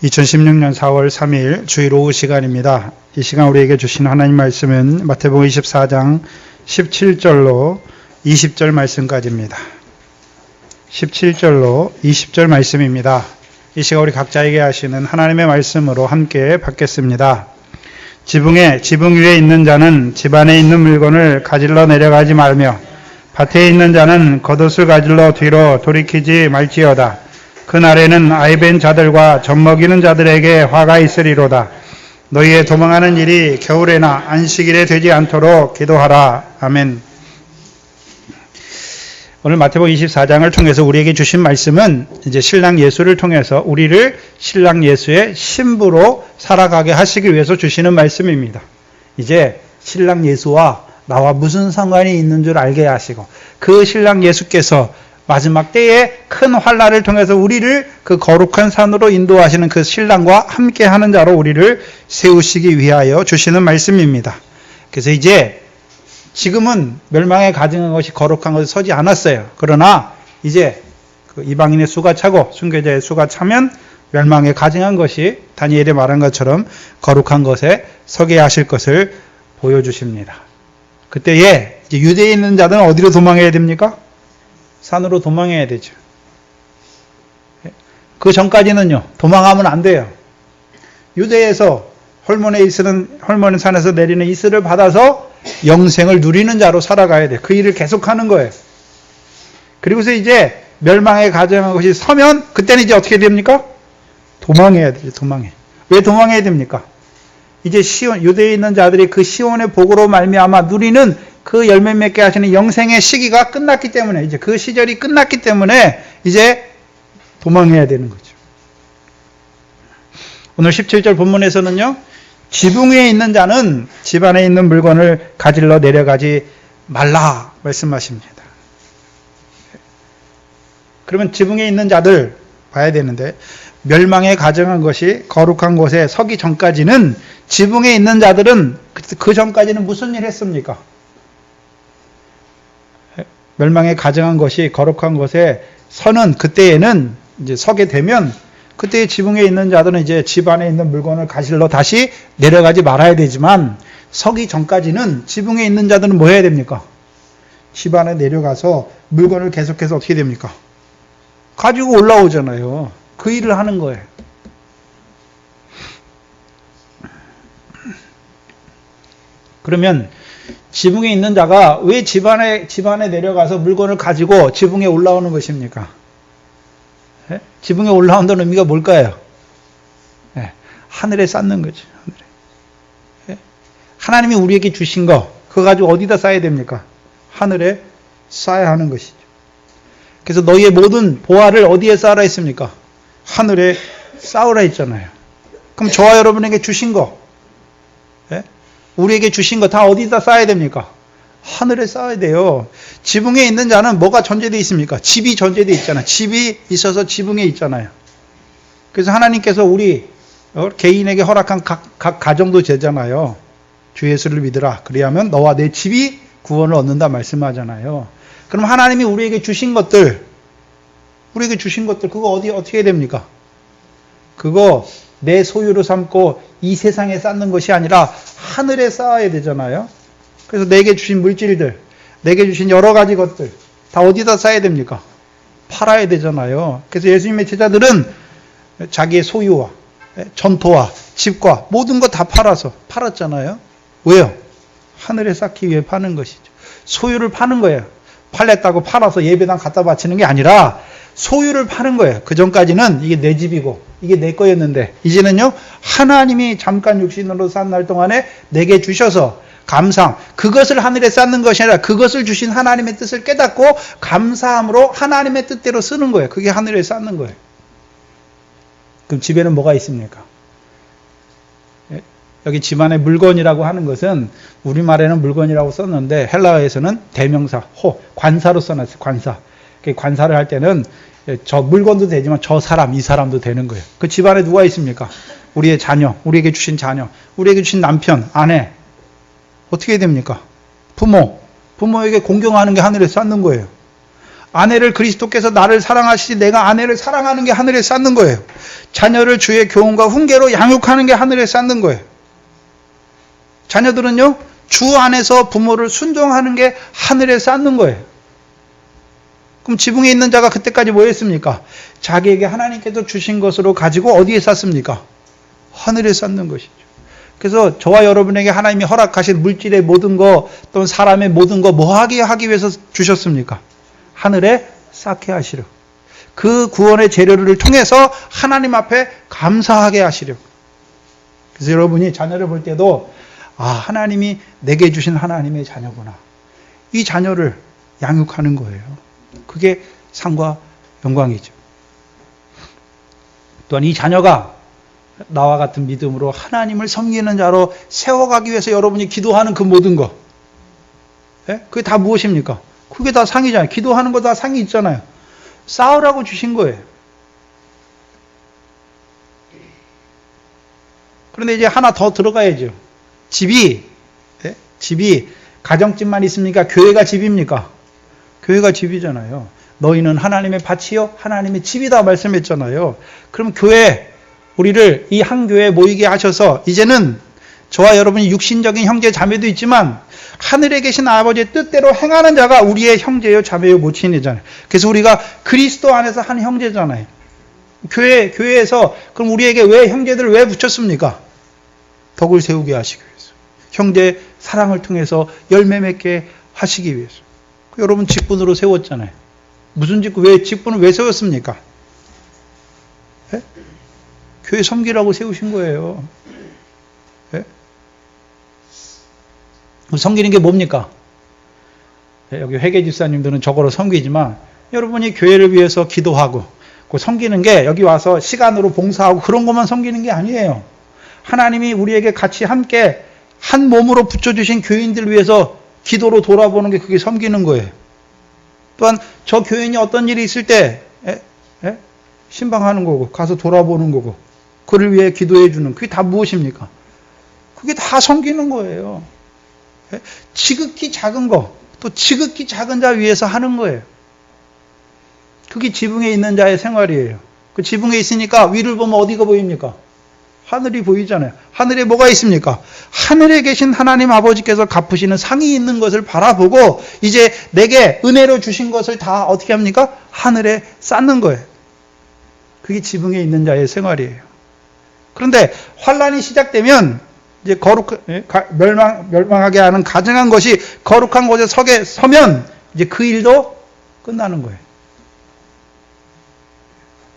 2016년 4월 3일 주일 오후 시간입니다. 이 시간 우리에게 주신 하나님 말씀은 마태복음 24장 17절로 20절 말씀까지입니다. 17절로 20절 말씀입니다. 이 시간 우리 각자에게 하시는 하나님의 말씀으로 함께 받겠습니다. 지붕 위에 있는 자는 집 안에 있는 물건을 가질러 내려가지 말며 밭에 있는 자는 겉옷을 가질러 뒤로 돌이키지 말지어다. 그날에는 아이벤 자들과 젖먹이는 자들에게 화가 있으리로다. 너희의 도망하는 일이 겨울에나 안식일에 되지 않도록 기도하라. 아멘. 오늘 마태복음 24장을 통해서 우리에게 주신 말씀은 이제 신랑 예수를 통해서 우리를 신랑 예수의 신부로 살아가게 하시기 위해서 주시는 말씀입니다. 이제 신랑 예수와 나와 무슨 상관이 있는 줄 알게 하시고 그 신랑 예수께서 마지막 때에 큰 환난을 통해서 우리를 그 거룩한 산으로 인도하시는 그 신랑과 함께하는 자로 우리를 세우시기 위하여 주시는 말씀입니다. 그래서 이제 지금은 멸망에 가증한 것이 거룩한 것에 서지 않았어요. 그러나 이제 그 이방인의 수가 차고 순교자의 수가 차면 멸망에 가증한 것이 다니엘이 말한 것처럼 거룩한 것에 서게 하실 것을 보여주십니다. 그때에 이제 유대에 있는 자들은 어디로 도망해야 됩니까? 산으로 도망해야 되죠. 그 전까지는요, 도망하면 안 돼요. 유대에서 헐몬의 산에서 내리는 이슬을 받아서 영생을 누리는 자로 살아가야 돼요. 그 일을 계속하는 거예요. 그리고서 이제 멸망에 가증한 것이 서면 그때는 이제 어떻게 됩니까? 도망해야 되죠. 왜 도망해야 됩니까? 이제 유대에 있는 자들이 그 시온의 복으로 말미암아 누리는 그 열매 맺게 하시는 영생의 시기가 끝났기 때문에 이제 그 시절이 끝났기 때문에 이제 도망해야 되는 거죠. 오늘 17절 본문에서는요. 지붕 위에 있는 자는 집 안에 있는 물건을 가질러 내려가지 말라 말씀하십니다. 그러면 지붕에 있는 자들 봐야 되는데 멸망에 가증한 것이 거룩한 곳에 서기 전까지는 지붕에 있는 자들은 그 전까지는 무슨 일 했습니까? 멸망에 가증한 것이 거룩한 곳에 서는 그때에는 이제 서게 되면 그때 지붕에 있는 자들은 이제 집 안에 있는 물건을 가질러 다시 내려가지 말아야 되지만 서기 전까지는 지붕에 있는 자들은 뭐 해야 됩니까? 집 안에 내려가서 물건을 계속해서 어떻게 됩니까? 가지고 올라오잖아요. 그 일을 하는 거예요. 그러면 지붕에 있는 자가 왜 집 안에 내려가서 물건을 가지고 지붕에 올라오는 것입니까? 예? 지붕에 올라온다는 의미가 뭘까요? 예, 하늘에 쌓는 거죠. 하늘에. 예? 하나님이 우리에게 주신 거, 그거 가지고 어디다 쌓아야 됩니까? 하늘에 쌓아야 하는 것이죠. 그래서 너희의 모든 보화를 어디에 쌓으라 했습니까? 하늘에 쌓으라 했잖아요. 그럼 저와 여러분에게 주신 거, 예? 우리에게 주신 거 다 어디다 쌓아야 됩니까? 하늘에 쌓아야 돼요. 지붕에 있는 자는 뭐가 전제되어 있습니까? 집이 전제되어 있잖아요. 집이 있어서 지붕에 있잖아요. 그래서 하나님께서 우리 개인에게 허락한 각 가정도 되잖아요. 주 예수를 믿으라. 그리하면 너와 내 집이 구원을 얻는다 말씀하잖아요. 그럼 하나님이 우리에게 주신 것들 그거 어떻게 해야 됩니까? 그거 내 소유로 삼고 이 세상에 쌓는 것이 아니라 하늘에 쌓아야 되잖아요. 그래서 내게 주신 물질들, 내게 주신 여러 가지 것들 다 어디다 쌓아야 됩니까? 팔아야 되잖아요. 그래서 예수님의 제자들은 자기의 소유와 전토와 집과 모든 것 다 팔았잖아요. 왜요? 하늘에 쌓기 위해 파는 것이죠. 소유를 파는 거예요. 팔렸다고 팔아서 예배당 갖다 바치는 게 아니라 소유를 파는 거예요. 그 전까지는 이게 내 집이고 이게 내 거였는데 이제는요 하나님이 잠깐 육신으로 산 날 동안에 내게 주셔서 감사함, 그것을 하늘에 쌓는 것이 아니라 그것을 주신 하나님의 뜻을 깨닫고 감사함으로 하나님의 뜻대로 쓰는 거예요. 그게 하늘에 쌓는 거예요. 그럼 집에는 뭐가 있습니까? 여기 집안의 물건이라고 하는 것은 우리말에는 물건이라고 썼는데 헬라어에서는 대명사, 관사로 써놨어요. 관사를 할 때는 저 물건도 되지만 저 사람, 이 사람도 되는 거예요. 그 집안에 누가 있습니까? 우리의 자녀, 우리에게 주신 자녀, 우리에게 주신 남편, 아내. 어떻게 됩니까? 부모에게 공경하는 게 하늘에 쌓는 거예요. 아내를 그리스도께서 나를 사랑하시지 내가 아내를 사랑하는 게 하늘에 쌓는 거예요. 자녀를 주의 교훈과 훈계로 양육하는 게 하늘에 쌓는 거예요. 자녀들은요, 주 안에서 부모를 순종하는 게 하늘에 쌓는 거예요. 그럼 지붕에 있는 자가 그때까지 뭐 했습니까? 자기에게 하나님께서 주신 것으로 가지고 어디에 쌓습니까? 하늘에 쌓는 것이죠. 그래서 저와 여러분에게 하나님이 허락하신 물질의 모든 거 또는 사람의 모든 거 뭐 하기 위해서 주셨습니까? 하늘에 쌓게 하시려. 그 구원의 재료를 통해서 하나님 앞에 감사하게 하시려. 그래서 여러분이 자녀를 볼 때도 하나님이 내게 주신 하나님의 자녀구나. 이 자녀를 양육하는 거예요. 그게 상과 영광이죠. 또한 이 자녀가 나와 같은 믿음으로 하나님을 섬기는 자로 세워가기 위해서 여러분이 기도하는 그 모든 거. 그게 다 무엇입니까? 그게 다 상이잖아요. 기도하는 거 다 상이 있잖아요. 쌓으라고 주신 거예요. 그런데 이제 하나 더 들어가야죠. 집이 가정집만 있습니까? 교회가 집입니까? 교회가 집이잖아요. 너희는 하나님의 밭이요 하나님의 집이다 말씀했잖아요. 그럼 교회, 우리를 이 한 교회에 모이게 하셔서 이제는 저와 여러분이 육신적인 형제 자매도 있지만 하늘에 계신 아버지의 뜻대로 행하는 자가 우리의 형제요 자매요 모친이잖아요. 그래서 우리가 그리스도 안에서 한 형제잖아요. 교회에서 그럼 우리에게 왜 형제들을 왜 붙였습니까? 덕을 세우게 하시기 위해서. 형제 사랑을 통해서 열매 맺게 하시기 위해서. 여러분 직분으로 세웠잖아요. 무슨 직분을 왜 세웠습니까? 네? 교회 섬기라고 세우신 거예요. 네? 섬기는 게 뭡니까? 네, 여기 회계집사님들은 저거로 섬기지만 여러분이 교회를 위해서 기도하고 그 섬기는 게 여기 와서 시간으로 봉사하고 그런 것만 섬기는 게 아니에요. 하나님이 우리에게 같이 함께 한 몸으로 붙여주신 교인들을 위해서 기도로 돌아보는 게 그게 섬기는 거예요. 또한 저 교인이 어떤 일이 있을 때 신방하는 거고 가서 돌아보는 거고 그를 위해 기도해 주는 그게 다 무엇입니까? 그게 다 섬기는 거예요. 지극히 작은 거, 또 지극히 작은 자 위해서 하는 거예요. 그게 지붕에 있는 자의 생활이에요. 그 지붕에 있으니까 위를 보면 어디가 보입니까? 하늘이 보이잖아요. 하늘에 뭐가 있습니까? 하늘에 계신 하나님 아버지께서 갚으시는 상이 있는 것을 바라보고 이제 내게 은혜로 주신 것을 다 어떻게 합니까? 하늘에 쌓는 거예요. 그게 지붕에 있는 자의 생활이에요. 그런데 환란이 시작되면 이제 멸망하게 하는 가증한 것이 거룩한 곳에 서면 이제 그 일도 끝나는 거예요.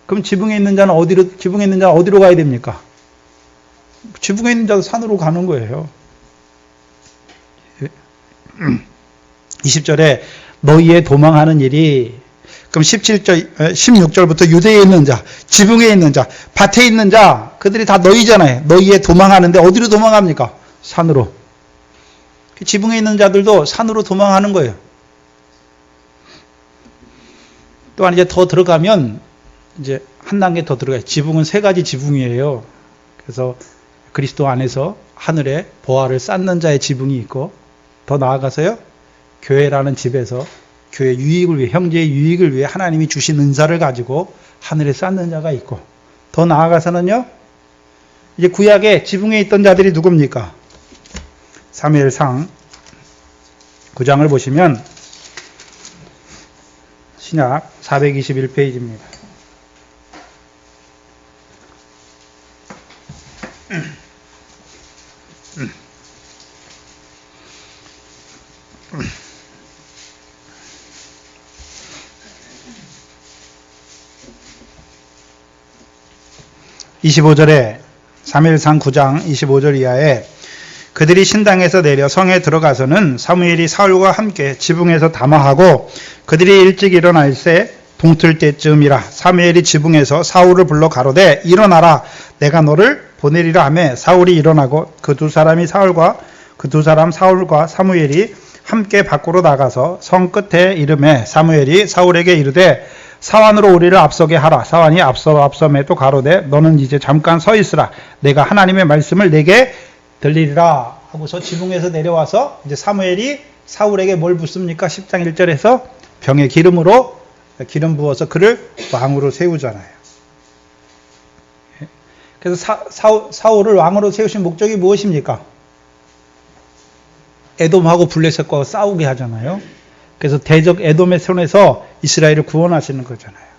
그럼 지붕에 있는 자는 어디로 가야 됩니까? 지붕에 있는 자도 산으로 가는 거예요. 20절에 너희의 도망하는 일이 그럼 16절부터 유대에 있는 자, 지붕에 있는 자, 밭에 있는 자 그들이 다 너희잖아요. 너희의 도망하는데 어디로 도망합니까? 산으로. 지붕에 있는 자들도 산으로 도망하는 거예요. 또한 이제 더 들어가면 이제 한 단계 더 들어가요. 지붕은 세 가지 지붕이에요. 그래서 그리스도 안에서 하늘에 보화를 쌓는 자의 지붕이 있고 더 나아가서요. 교회라는 집에서 교회 유익을 위해 형제의 유익을 위해 하나님이 주신 은사를 가지고 하늘에 쌓는 자가 있고 더 나아가서는요. 이제 구약에 지붕에 있던 자들이 누굽니까? 사무엘상 9장을 보시면 신약 421페이지입니다. (25절에) 사무엘상 9장 25절 이하에 그들이 신당에서 내려 성에 들어가서는 사무엘이 사울과 함께 지붕에서 담화하고 그들이 일찍 일어날새 동틀 때쯤이라. 사무엘이 지붕에서 사울을 불러 가로되 일어나라 내가 너를 보내리라 하매 사울이 일어나고 그 두 사람 사울과 사무엘이 함께 밖으로 나가서 성 끝에 이르매 사무엘이 사울에게 이르되 사완으로 우리를 앞서게 하라. 사완이 앞섬에도 가로되 너는 이제 잠깐 서 있으라. 내가 하나님의 말씀을 내게 들리리라 하고서 지붕에서 내려와서 이제 사무엘이 사울에게 뭘 붓습니까? 10장 1절에서 병의 기름으로 기름 부어서 그를 왕으로 세우잖아요. 그래서 사울을 왕으로 세우신 목적이 무엇입니까? 에돔하고 블레셋과 싸우게 하잖아요. 그래서 대적 에돔의 손에서 이스라엘을 구원하시는 거잖아요.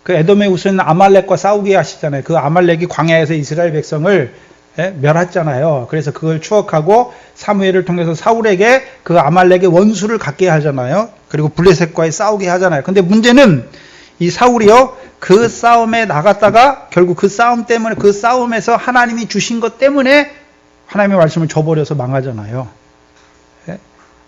그 에돔의 우선 아말렉과 싸우게 하시잖아요. 그 아말렉이 광야에서 이스라엘 백성을 멸했잖아요. 그래서 그걸 추억하고 사무엘을 통해서 사울에게 그 아말렉의 원수를 갖게 하잖아요. 그리고 블레셋과의 싸우게 하잖아요. 근데 문제는 이 사울이요, 그 싸움에 나갔다가 결국 그 싸움 때문에, 그 싸움에서 하나님이 주신 것 때문에 하나님의 말씀을 저버려서 망하잖아요.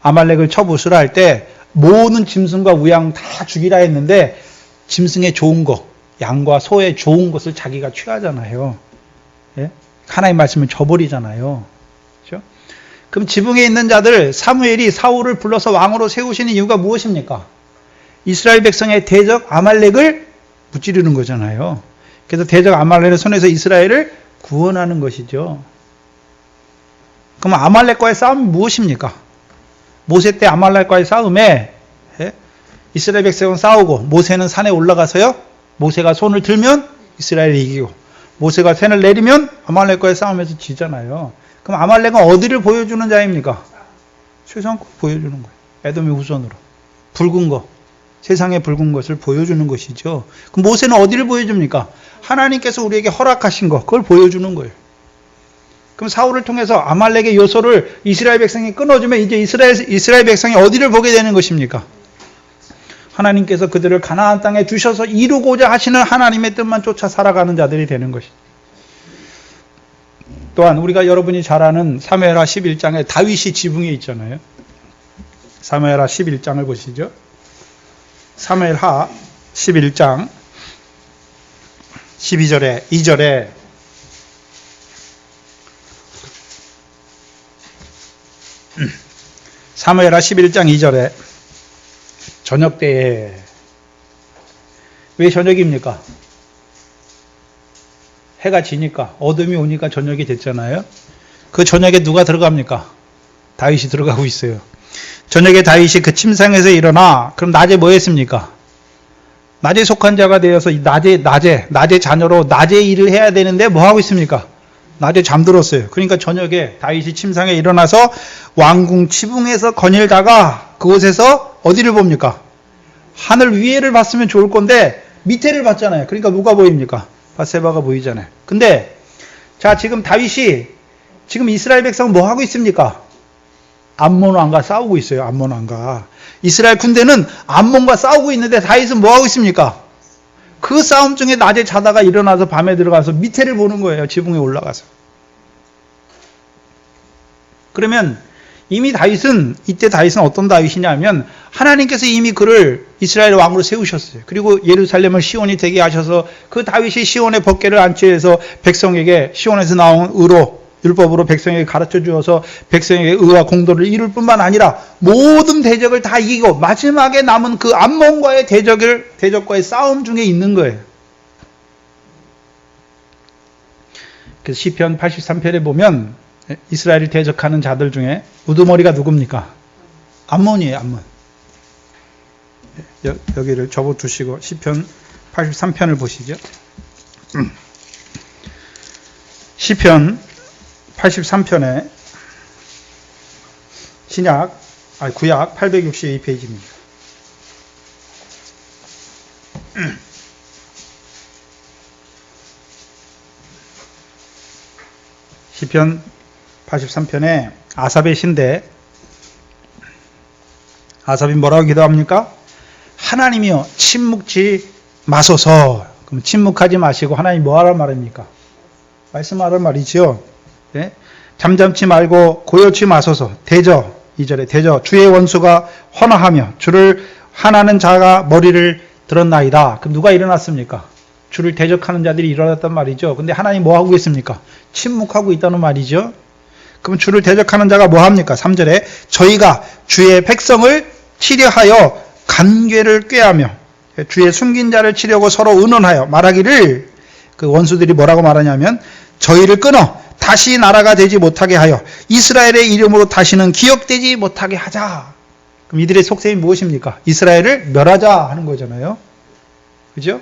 아말렉을 쳐부수라 할 때 모든 짐승과 우양 다 죽이라 했는데 짐승의 좋은 것, 양과 소의 좋은 것을 자기가 취하잖아요. 하나님의 말씀을 저버리잖아요. 그렇죠? 그럼 지붕에 있는 자들, 사무엘이 사울을 불러서 왕으로 세우시는 이유가 무엇입니까? 이스라엘 백성의 대적 아말렉을 무찌르는 거잖아요. 그래서 대적 아말렉의 손에서 이스라엘을 구원하는 것이죠. 그럼 아말렉과의 싸움이 무엇입니까? 모세 때 아말렉과의 싸움에 이스라엘 백성은 싸우고 모세는 산에 올라가서요, 모세가 손을 들면 이스라엘이 이기고 모세가 산을 내리면 아말렉과의 싸움에서 지잖아요. 그럼 아말렉은 어디를 보여주는 자입니까? 세상 것 보여주는 거예요. 에돔의 우선으로 붉은 것, 세상의 붉은 것을 보여주는 것이죠. 그럼 모세는 어디를 보여줍니까? 하나님께서 우리에게 허락하신 것, 그걸 보여주는 거예요. 그럼 사울을 통해서 아말렉의 요소를 이스라엘 백성이 끊어주면 이제 이스라엘 백성이 어디를 보게 되는 것입니까? 하나님께서 그들을 가나안 땅에 주셔서 이루고자 하시는 하나님의 뜻만 쫓아 살아가는 자들이 되는 것이죠. 또한 우리가 여러분이 잘 아는 사무엘하 11장에 다윗이 지붕에 있잖아요. 사무엘하 11장을 보시죠. 사무엘하 11장 12절에 2절에 사무엘하 11장 2절에 저녁 때에, 왜 저녁입니까? 해가 지니까, 어둠이 오니까 저녁이 됐잖아요. 그 저녁에 누가 들어갑니까? 다윗이 들어가고 있어요. 저녁에 다윗이 그 침상에서 일어나, 그럼 낮에 뭐 했습니까? 낮에 속한 자가 되어서 낮에 자녀로 낮에 일을 해야 되는데 뭐 하고 있습니까? 낮에 잠들었어요. 그러니까 저녁에 다윗이 침상에 일어나서 왕궁 지붕에서 거닐다가 그곳에서 어디를 봅니까? 하늘 위에를 봤으면 좋을 건데 밑에를 봤잖아요. 그러니까 뭐가 보입니까? 밧세바가 보이잖아요. 근데 자, 지금 다윗이 지금 이스라엘 백성은 뭐 하고 있습니까? 암몬 왕과 싸우고 있어요. 암몬 왕과. 이스라엘 군대는 암몬과 싸우고 있는데 다윗은 뭐 하고 있습니까? 그 싸움 중에 낮에 자다가 일어나서 밤에 들어가서 밑에를 보는 거예요. 지붕에 올라가서. 그러면 이미 이때 다윗은 어떤 다윗이냐면 하나님께서 이미 그를 이스라엘 왕으로 세우셨어요. 그리고 예루살렘을 시온이 되게 하셔서 그 다윗이 시온의 법궤를 안치해서 백성에게 시온에서 나온 의로, 율법으로 백성에게 가르쳐 주어서 백성에게 의와 공도를 이룰 뿐만 아니라 모든 대적을 다 이기고 마지막에 남은 그 암몬과의 대적과의 싸움 중에 있는 거예요. 그래서 시편 83편에 보면 이스라엘을 대적하는 자들 중에 우두머리가 누굽니까? 암몬이에요. 암몬. 여기를 접어두시고 시편 83편을 보시죠. 시편 83편에 구약 862페이지입니다. 시편 83편에 아삽의 시인데, 아삽이 뭐라고 기도합니까? 하나님이여 침묵지 마소서. 그럼 침묵하지 마시고 하나님 뭐 하란 말입니까? 말씀하란 말이죠. 네? 잠잠치 말고 고요치 마소서. 대저, 2절에 대저 주의 원수가 헌화하며 주를 하나는 자가 머리를 들었나이다. 그럼 누가 일어났습니까? 주를 대적하는 자들이 일어났단 말이죠. 근데 하나님 뭐 하고 있습니까? 침묵하고 있다는 말이죠. 그럼 주를 대적하는 자가 뭐 합니까? 3절에 저희가 주의 백성을 치려하여 간궤를 꾀하며 주의 숨긴 자를 치려고 서로 의논하여 말하기를, 그 원수들이 뭐라고 말하냐면 저희를 끊어 다시 나라가 되지 못하게 하여 이스라엘의 이름으로 다시는 기억되지 못하게 하자. 그럼 이들의 속셈이 무엇입니까? 이스라엘을 멸하자 하는 거잖아요. 그죠?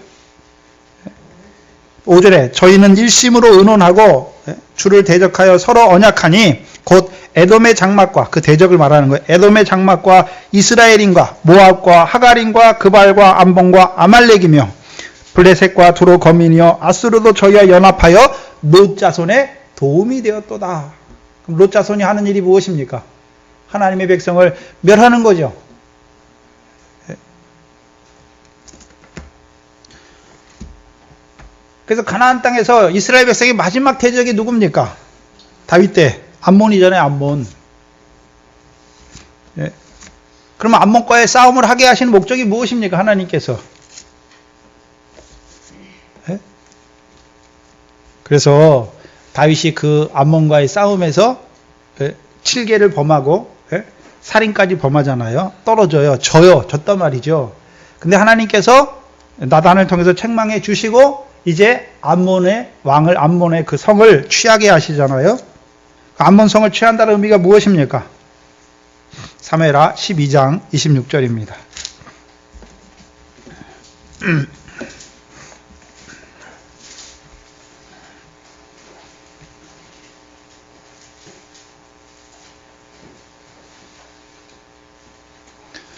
5절에 저희는 일심으로 의논하고 주를 대적하여 서로 언약하니 곧 에돔의 장막과 그 대적을 말하는 거예요. 에돔의 장막과 이스라엘인과 모압과 하갈인과 그발과 암본과 아말렉이며 블레셋과 두로 거민이여 아수르도 저희와 연합하여 롯 자손의 도움이 되었도다. 그럼 롯 자손이 하는 일이 무엇입니까? 하나님의 백성을 멸하는 거죠. 그래서 가나안 땅에서 이스라엘 백성의 마지막 대적이 누굽니까? 다윗 때 암몬이잖아요. 암몬. 예. 그러면 암몬과의 싸움을 하게 하시는 목적이 무엇입니까? 하나님께서. 예? 그래서 다윗이 그 암몬과의 싸움에서 7계를 범하고 살인까지 범하잖아요. 떨어져요. 졌단 말이죠. 근데 하나님께서 나단을 통해서 책망해 주시고 이제 암몬의 왕을, 암몬의 그 성을 취하게 하시잖아요. 암몬 성을 취한다는 의미가 무엇입니까? 사무엘하 12장 26절입니다.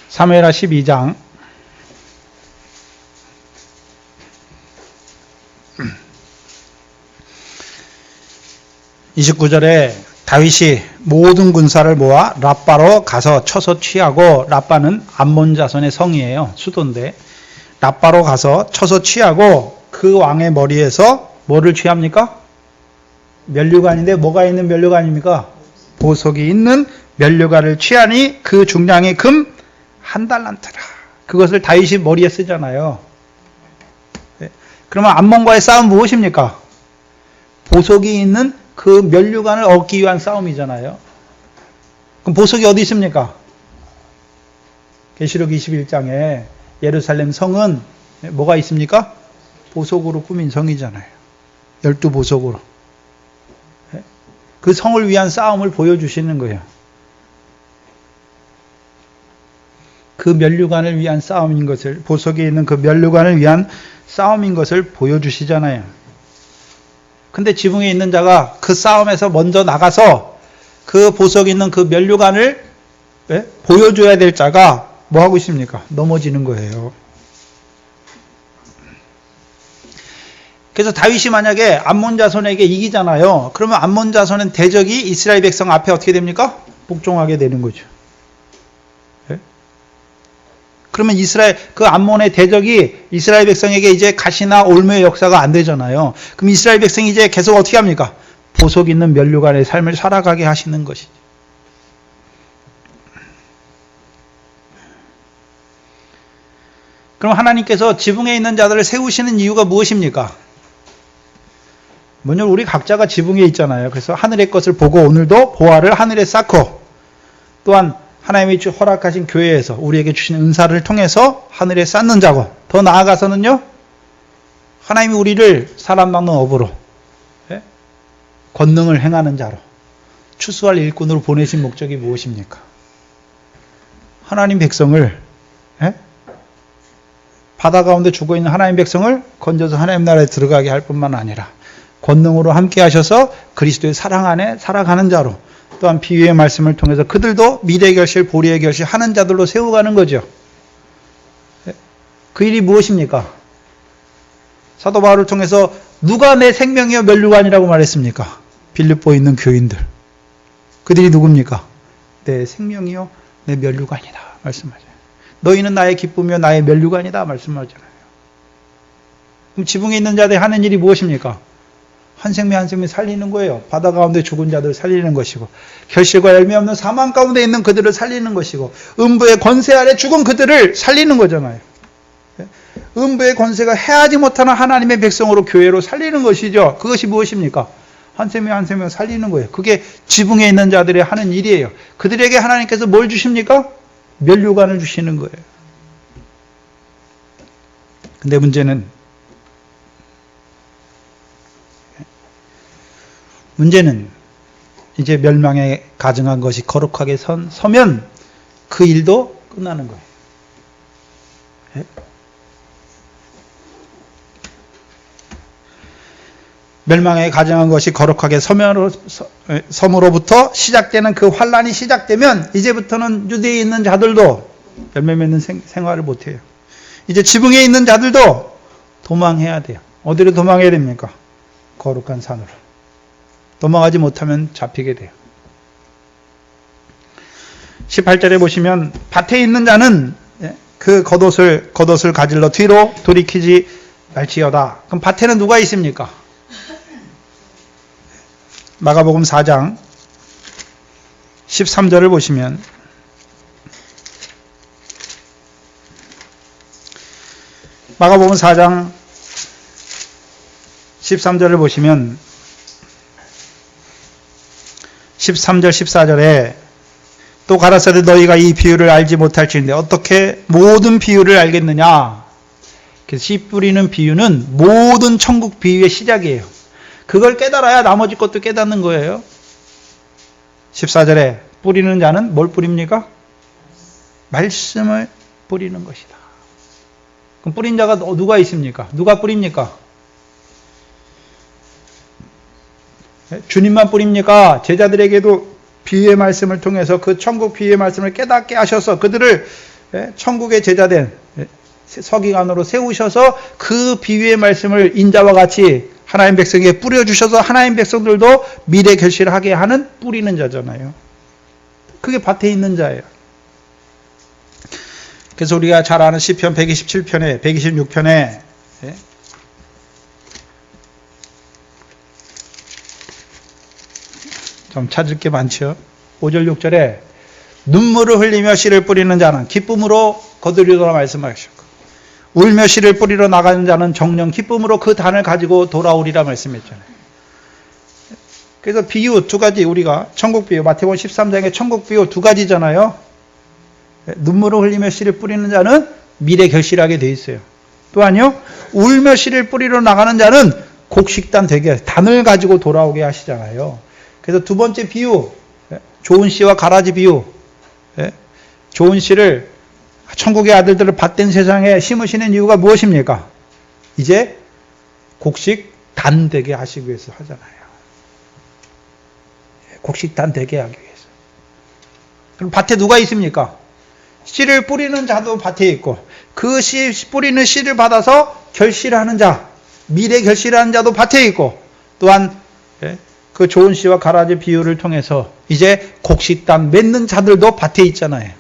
사무엘하 12장 29절에 다윗이 모든 군사를 모아 랍바로 가서 쳐서 취하고, 랍바는 암몬 자손의 성이에요. 수도인데 랍바로 가서 쳐서 취하고 그 왕의 머리에서 뭐를 취합니까? 면류관인데 뭐가 있는 면류관입니까? 보석이 있는 면류관을 취하니 그 중량의 금 한 달란트라. 그것을 다윗이 머리에 쓰잖아요. 그러면 암몬과의 싸움 무엇입니까? 보석이 있는 그 면류관을 얻기 위한 싸움이잖아요. 그럼 보석이 어디 있습니까? 계시록 21장에 예루살렘 성은 뭐가 있습니까? 보석으로 꾸민 성이잖아요. 12보석으로. 그 성을 위한 싸움을 보여주시는 거예요. 그 면류관을 위한 싸움인 것을, 보석에 있는 그 면류관을 위한 싸움인 것을 보여주시잖아요. 근데 지붕에 있는 자가 그 싸움에서 먼저 나가서 그 보석에 있는 그 면류관을 보여줘야 될 자가 뭐 하고 있습니까? 넘어지는 거예요. 그래서 다윗이 만약에 암몬 자손에게 이기잖아요. 그러면 암몬 자손은 대적이 이스라엘 백성 앞에 어떻게 됩니까? 복종하게 되는 거죠. 그러면 그 암몬의 대적이 이스라엘 백성에게 이제 가시나 올무의 역사가 안 되잖아요. 그럼 이스라엘 백성이 이제 계속 어떻게 합니까? 보석 있는 면류관의 삶을 살아가게 하시는 것이죠. 그럼 하나님께서 지붕에 있는 자들을 세우시는 이유가 무엇입니까? 먼저 우리 각자가 지붕에 있잖아요. 그래서 하늘의 것을 보고 오늘도 보화를 하늘에 쌓고, 또한 하나님이 허락하신 교회에서 우리에게 주신 은사를 통해서 하늘에 쌓는 자고, 더 나아가서는요, 하나님이 우리를 사람 막는 업으로 권능을 행하는 자로 추수할 일꾼으로 보내신 목적이 무엇입니까? 하나님 백성을, 바다 가운데 죽어있는 하나님 백성을 건져서 하나님 나라에 들어가게 할 뿐만 아니라 권능으로 함께 하셔서 그리스도의 사랑 안에 살아가는 자로, 또한 비유의 말씀을 통해서 그들도 미래 결실, 보리의 결실 하는 자들로 세워가는 거죠. 그 일이 무엇입니까? 사도 바울을 통해서 누가 내 생명이여 면류관이라고 말했습니까? 빌립보에 있는 교인들. 그들이 누굽니까? 내 생명이여 내 면류관이다 말씀하죠. 너희는 나의 기쁨이여 나의 면류관이다 말씀하잖아요. 그럼 지붕에 있는 자들이 하는 일이 무엇입니까? 한 생명 한 생명 살리는 거예요. 바다 가운데 죽은 자들을 살리는 것이고, 결실과 열매 없는 사망 가운데 있는 그들을 살리는 것이고, 음부의 권세 아래 죽은 그들을 살리는 거잖아요. 음부의 권세가 해하지 못하는 하나님의 백성으로 교회로 살리는 것이죠. 그것이 무엇입니까? 한 생명 한 생명 살리는 거예요. 그게 지붕에 있는 자들이 하는 일이에요. 그들에게 하나님께서 뭘 주십니까? 면류관을 주시는 거예요. 근데 문제는 이제 멸망에 가증한 것이 거룩하게 서면 그 일도 끝나는 거예요. 예? 멸망에 가증한 것이 거룩하게 섬으로부터 시작되는 그 환란이 시작되면 이제부터는 유대에 있는 자들도 열매 맺는 생활을 못해요. 이제 지붕에 있는 자들도 도망해야 돼요. 어디로 도망해야 됩니까? 거룩한 산으로. 도망하지 못하면 잡히게 돼요. 18절에 보시면 밭에 있는 자는 그 겉옷을 가질러 뒤로 돌이키지 말지어다. 그럼 밭에는 누가 있습니까? 마가복음 4장 13절을 보시면 마가복음 4장 13절을 보시면 13절 14절에 또 가라사대 너희가 이 비유를 알지 못할지인데 어떻게 모든 비유를 알겠느냐. 그래서 씨 뿌리는 비유는 모든 천국 비유의 시작이에요. 그걸 깨달아야 나머지 것도 깨닫는 거예요. 14절에 뿌리는 자는 뭘 뿌립니까? 말씀을 뿌리는 것이다. 그럼 뿌린 자가 누가 있습니까? 누가 뿌립니까? 주님만 뿌립니까? 제자들에게도 비유의 말씀을 통해서 그 천국 비유의 말씀을 깨닫게 하셔서 그들을 천국의 제자된 서기관으로 세우셔서 그 비유의 말씀을 인자와 같이 하나님 백성에게 뿌려주셔서 하나님 백성들도 미래 결실하게 하는 뿌리는 자잖아요. 그게 밭에 있는 자예요. 그래서 우리가 잘 아는 시편 127편에 126편에 좀 찾을 게 많죠. 5절 6절에 눈물을 흘리며 씨를 뿌리는 자는 기쁨으로 거두리라 말씀하셨고 울며 씨를 뿌리러 나가는 자는 정령 기쁨으로 그 단을 가지고 돌아오리라 말씀했잖아요. 그래서 비유 두 가지 우리가 천국 비유 마태복음 13장의 천국 비유 두 가지잖아요. 눈물을 흘리며 씨를 뿌리는 자는 미래 결실하게 돼 있어요. 또한요 울며 씨를 뿌리러 나가는 자는 곡식단 되게 단을 가지고 돌아오게 하시잖아요. 그래서 두 번째 비유 좋은 씨와 가라지 비유 좋은 씨를 천국의 아들들을 밭된 세상에 심으시는 이유가 무엇입니까? 이제 곡식 단 되게 하시기 위해서 하잖아요. 곡식 단 되게 하기 위해서. 그럼 밭에 누가 있습니까? 씨를 뿌리는 자도 밭에 있고 그 씨 뿌리는 씨를 받아서 결실하는 자, 미래 결실하는 자도 밭에 있고 또한 그 좋은 씨와 가라지 비유를 통해서 이제 곡식단 맺는 자들도 밭에 있잖아요.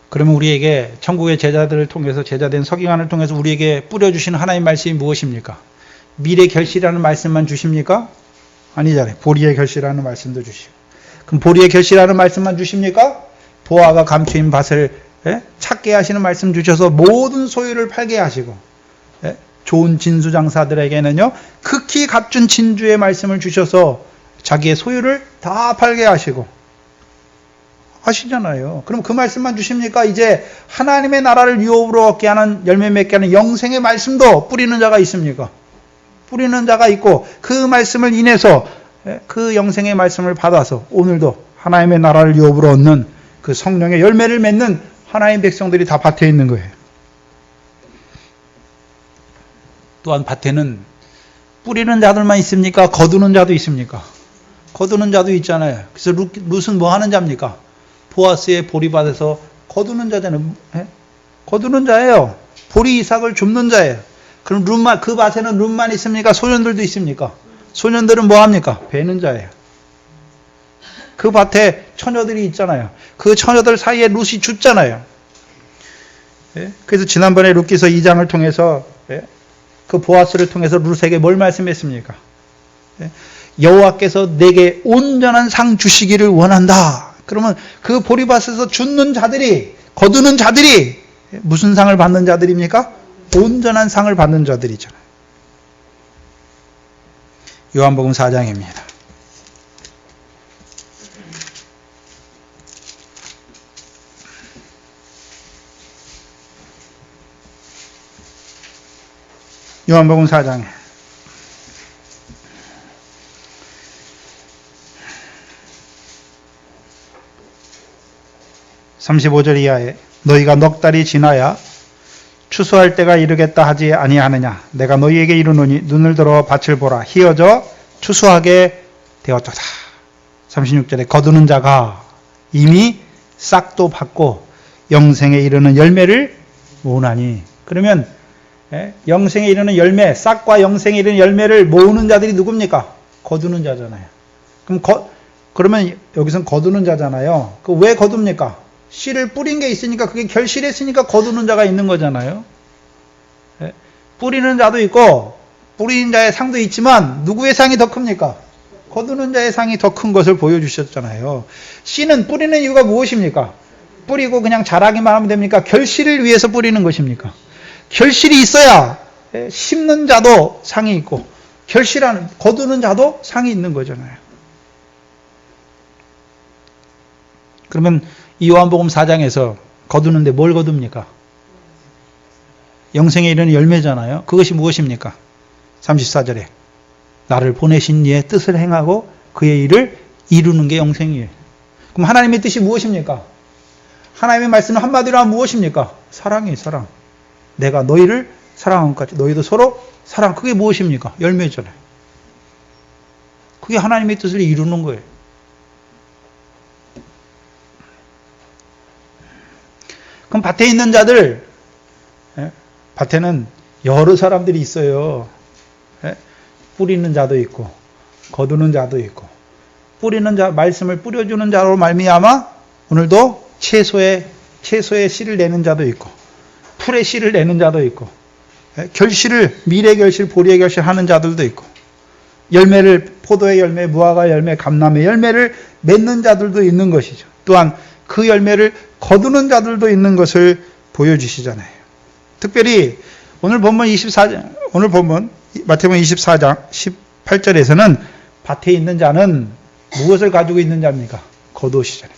그러면 우리에게 천국의 제자들을 통해서 제자된 서기관을 통해서 우리에게 뿌려주시는 하나님의 말씀이 무엇입니까? 미래 결실하는 말씀만 주십니까? 아니잖아요. 보리의 결실하는 말씀도 주시고. 그럼 보리의 결실하는 말씀만 주십니까? 보화가 감추인 밭을 찾게 하시는 말씀 주셔서 모든 소유를 팔게 하시고 좋은 진수장사들에게는요 극히 값준 진주의 말씀을 주셔서 자기의 소유를 다 팔게 하시고 하시잖아요. 그럼 그 말씀만 주십니까? 이제 하나님의 나라를 유업으로 얻게 하는 열매 맺게 하는 영생의 말씀도 뿌리는 자가 있습니까? 뿌리는 자가 있고 그 말씀을 인해서 그 영생의 말씀을 받아서 오늘도 하나님의 나라를 유업으로 얻는 그 성령의 열매를 맺는 하나님 백성들이 다 밭에 있는 거예요. 또한 밭에는 뿌리는 자들만 있습니까? 거두는 자도 있습니까? 거두는 자도 있잖아요. 그래서 룻은 뭐 하는 자입니까? 보아스의 보리밭에서 거두는 자잖아요. 거두는 자예요. 보리 이삭을 줍는 자예요. 그럼 룻만, 그 밭에는 룻만 있습니까? 소년들도 있습니까? 소년들은 뭐 합니까? 베는 자예요. 그 밭에 처녀들이 있잖아요. 그 처녀들 사이에 룻이 죽잖아요. 그래서 지난번에 룻기서 2장을 통해서 그 보아스를 통해서 룻에게 뭘 말씀했습니까? 여호와께서 내게 온전한 상 주시기를 원한다. 그러면 그 보리밭에서 줍는 자들이 거두는 자들이 무슨 상을 받는 자들입니까? 온전한 상을 받는 자들이잖아요. 요한복음 4장입니다. 요한복음 4장에 35절 이하에 너희가 넉 달이 지나야 추수할 때가 이르겠다 하지 아니하느냐. 내가 너희에게 이르노니 눈을 들어 밭을 보라. 희어져 추수하게 되었도다. 36절에 거두는 자가 이미 싹도 받고 영생에 이르는 열매를 모으나니. 그러면 영생에 이르는 열매, 싹과 영생에 이르는 열매를 모으는 자들이 누굽니까? 거두는 자잖아요. 그러면 여기선 거두는 자잖아요. 왜 거둡니까? 씨를 뿌린 게 있으니까, 그게 결실했으니까 거두는 자가 있는 거잖아요. 뿌리는 자도 있고 뿌리는 자의 상도 있지만 누구의 상이 더 큽니까? 거두는 자의 상이 더 큰 것을 보여주셨잖아요. 씨는 뿌리는 이유가 무엇입니까? 뿌리고 그냥 자라기만 하면 됩니까? 결실을 위해서 뿌리는 것입니까? 결실이 있어야 심는 자도 상이 있고 결실하는, 거두는 자도 상이 있는 거잖아요. 그러면 이 요한복음 4장에서 거두는데 뭘 거둡니까? 영생에 이르는 열매잖아요. 그것이 무엇입니까? 34절에 나를 보내신 이의 뜻을 행하고 그의 일을 이루는 게 영생이에요. 그럼 하나님의 뜻이 무엇입니까? 하나님의 말씀은 한마디로 하면 무엇입니까? 사랑이에요. 사랑. 내가 너희를 사랑한 것 같이 너희도 서로 사랑. 그게 무엇입니까? 열매잖아요. 그게 하나님의 뜻을 이루는 거예요. 그럼 밭에 있는 자들, 밭에는 여러 사람들이 있어요. 뿌리는 자도 있고 거두는 자도 있고, 뿌리는 자, 말씀을 뿌려주는 자로 말미암아 오늘도 채소에 씨를 내는 자도 있고 풀에 씨를 내는 자도 있고, 결실을 미래 결실, 보리의 결실 하는 자들도 있고, 열매를 포도의 열매, 무화과 열매, 감람의 열매를 맺는 자들도 있는 것이죠. 또한 그 열매를 거두는 자들도 있는 것을 보여주시잖아요. 특별히 오늘 본문 마태복음 24장 18절에서는 밭에 있는 자는 무엇을 가지고 있는 자입니까? 겉옷이잖아요.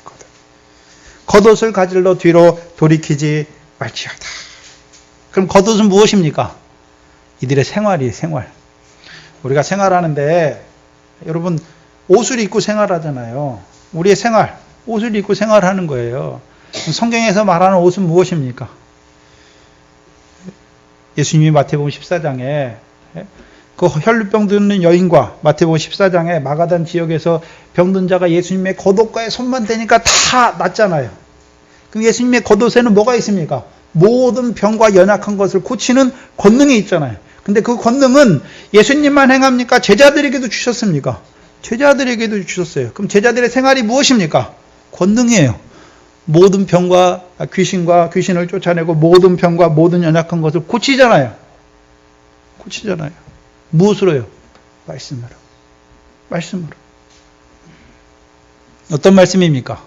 겉옷을 가질러 뒤로 돌이키지 말지어다. 그럼 겉옷은 무엇입니까? 이들의 생활이에요. 생활. 우리가 생활하는데 여러분 옷을 입고 생활하잖아요. 우리의 생활, 옷을 입고 생활하는 거예요. 성경에서 말하는 옷은 무엇입니까? 예수님이 마태복음 14장에 그 혈루병 드는 여인과 마태복음 14장에 마가단 지역에서 병든 자가 예수님의 겉옷과의 손만 대니까 다 낫잖아요. 그럼 예수님의 겉옷에는 뭐가 있습니까? 모든 병과 연약한 것을 고치는 권능이 있잖아요. 근데 그 권능은 예수님만 행합니까? 제자들에게도 주셨습니까? 제자들에게도 주셨어요. 그럼 제자들의 생활이 무엇입니까? 권능이에요. 모든 병과 귀신을 쫓아내고 모든 병과 모든 연약한 것을 고치잖아요. 고치잖아요. 무엇으로요? 말씀으로. 말씀으로. 어떤 말씀입니까?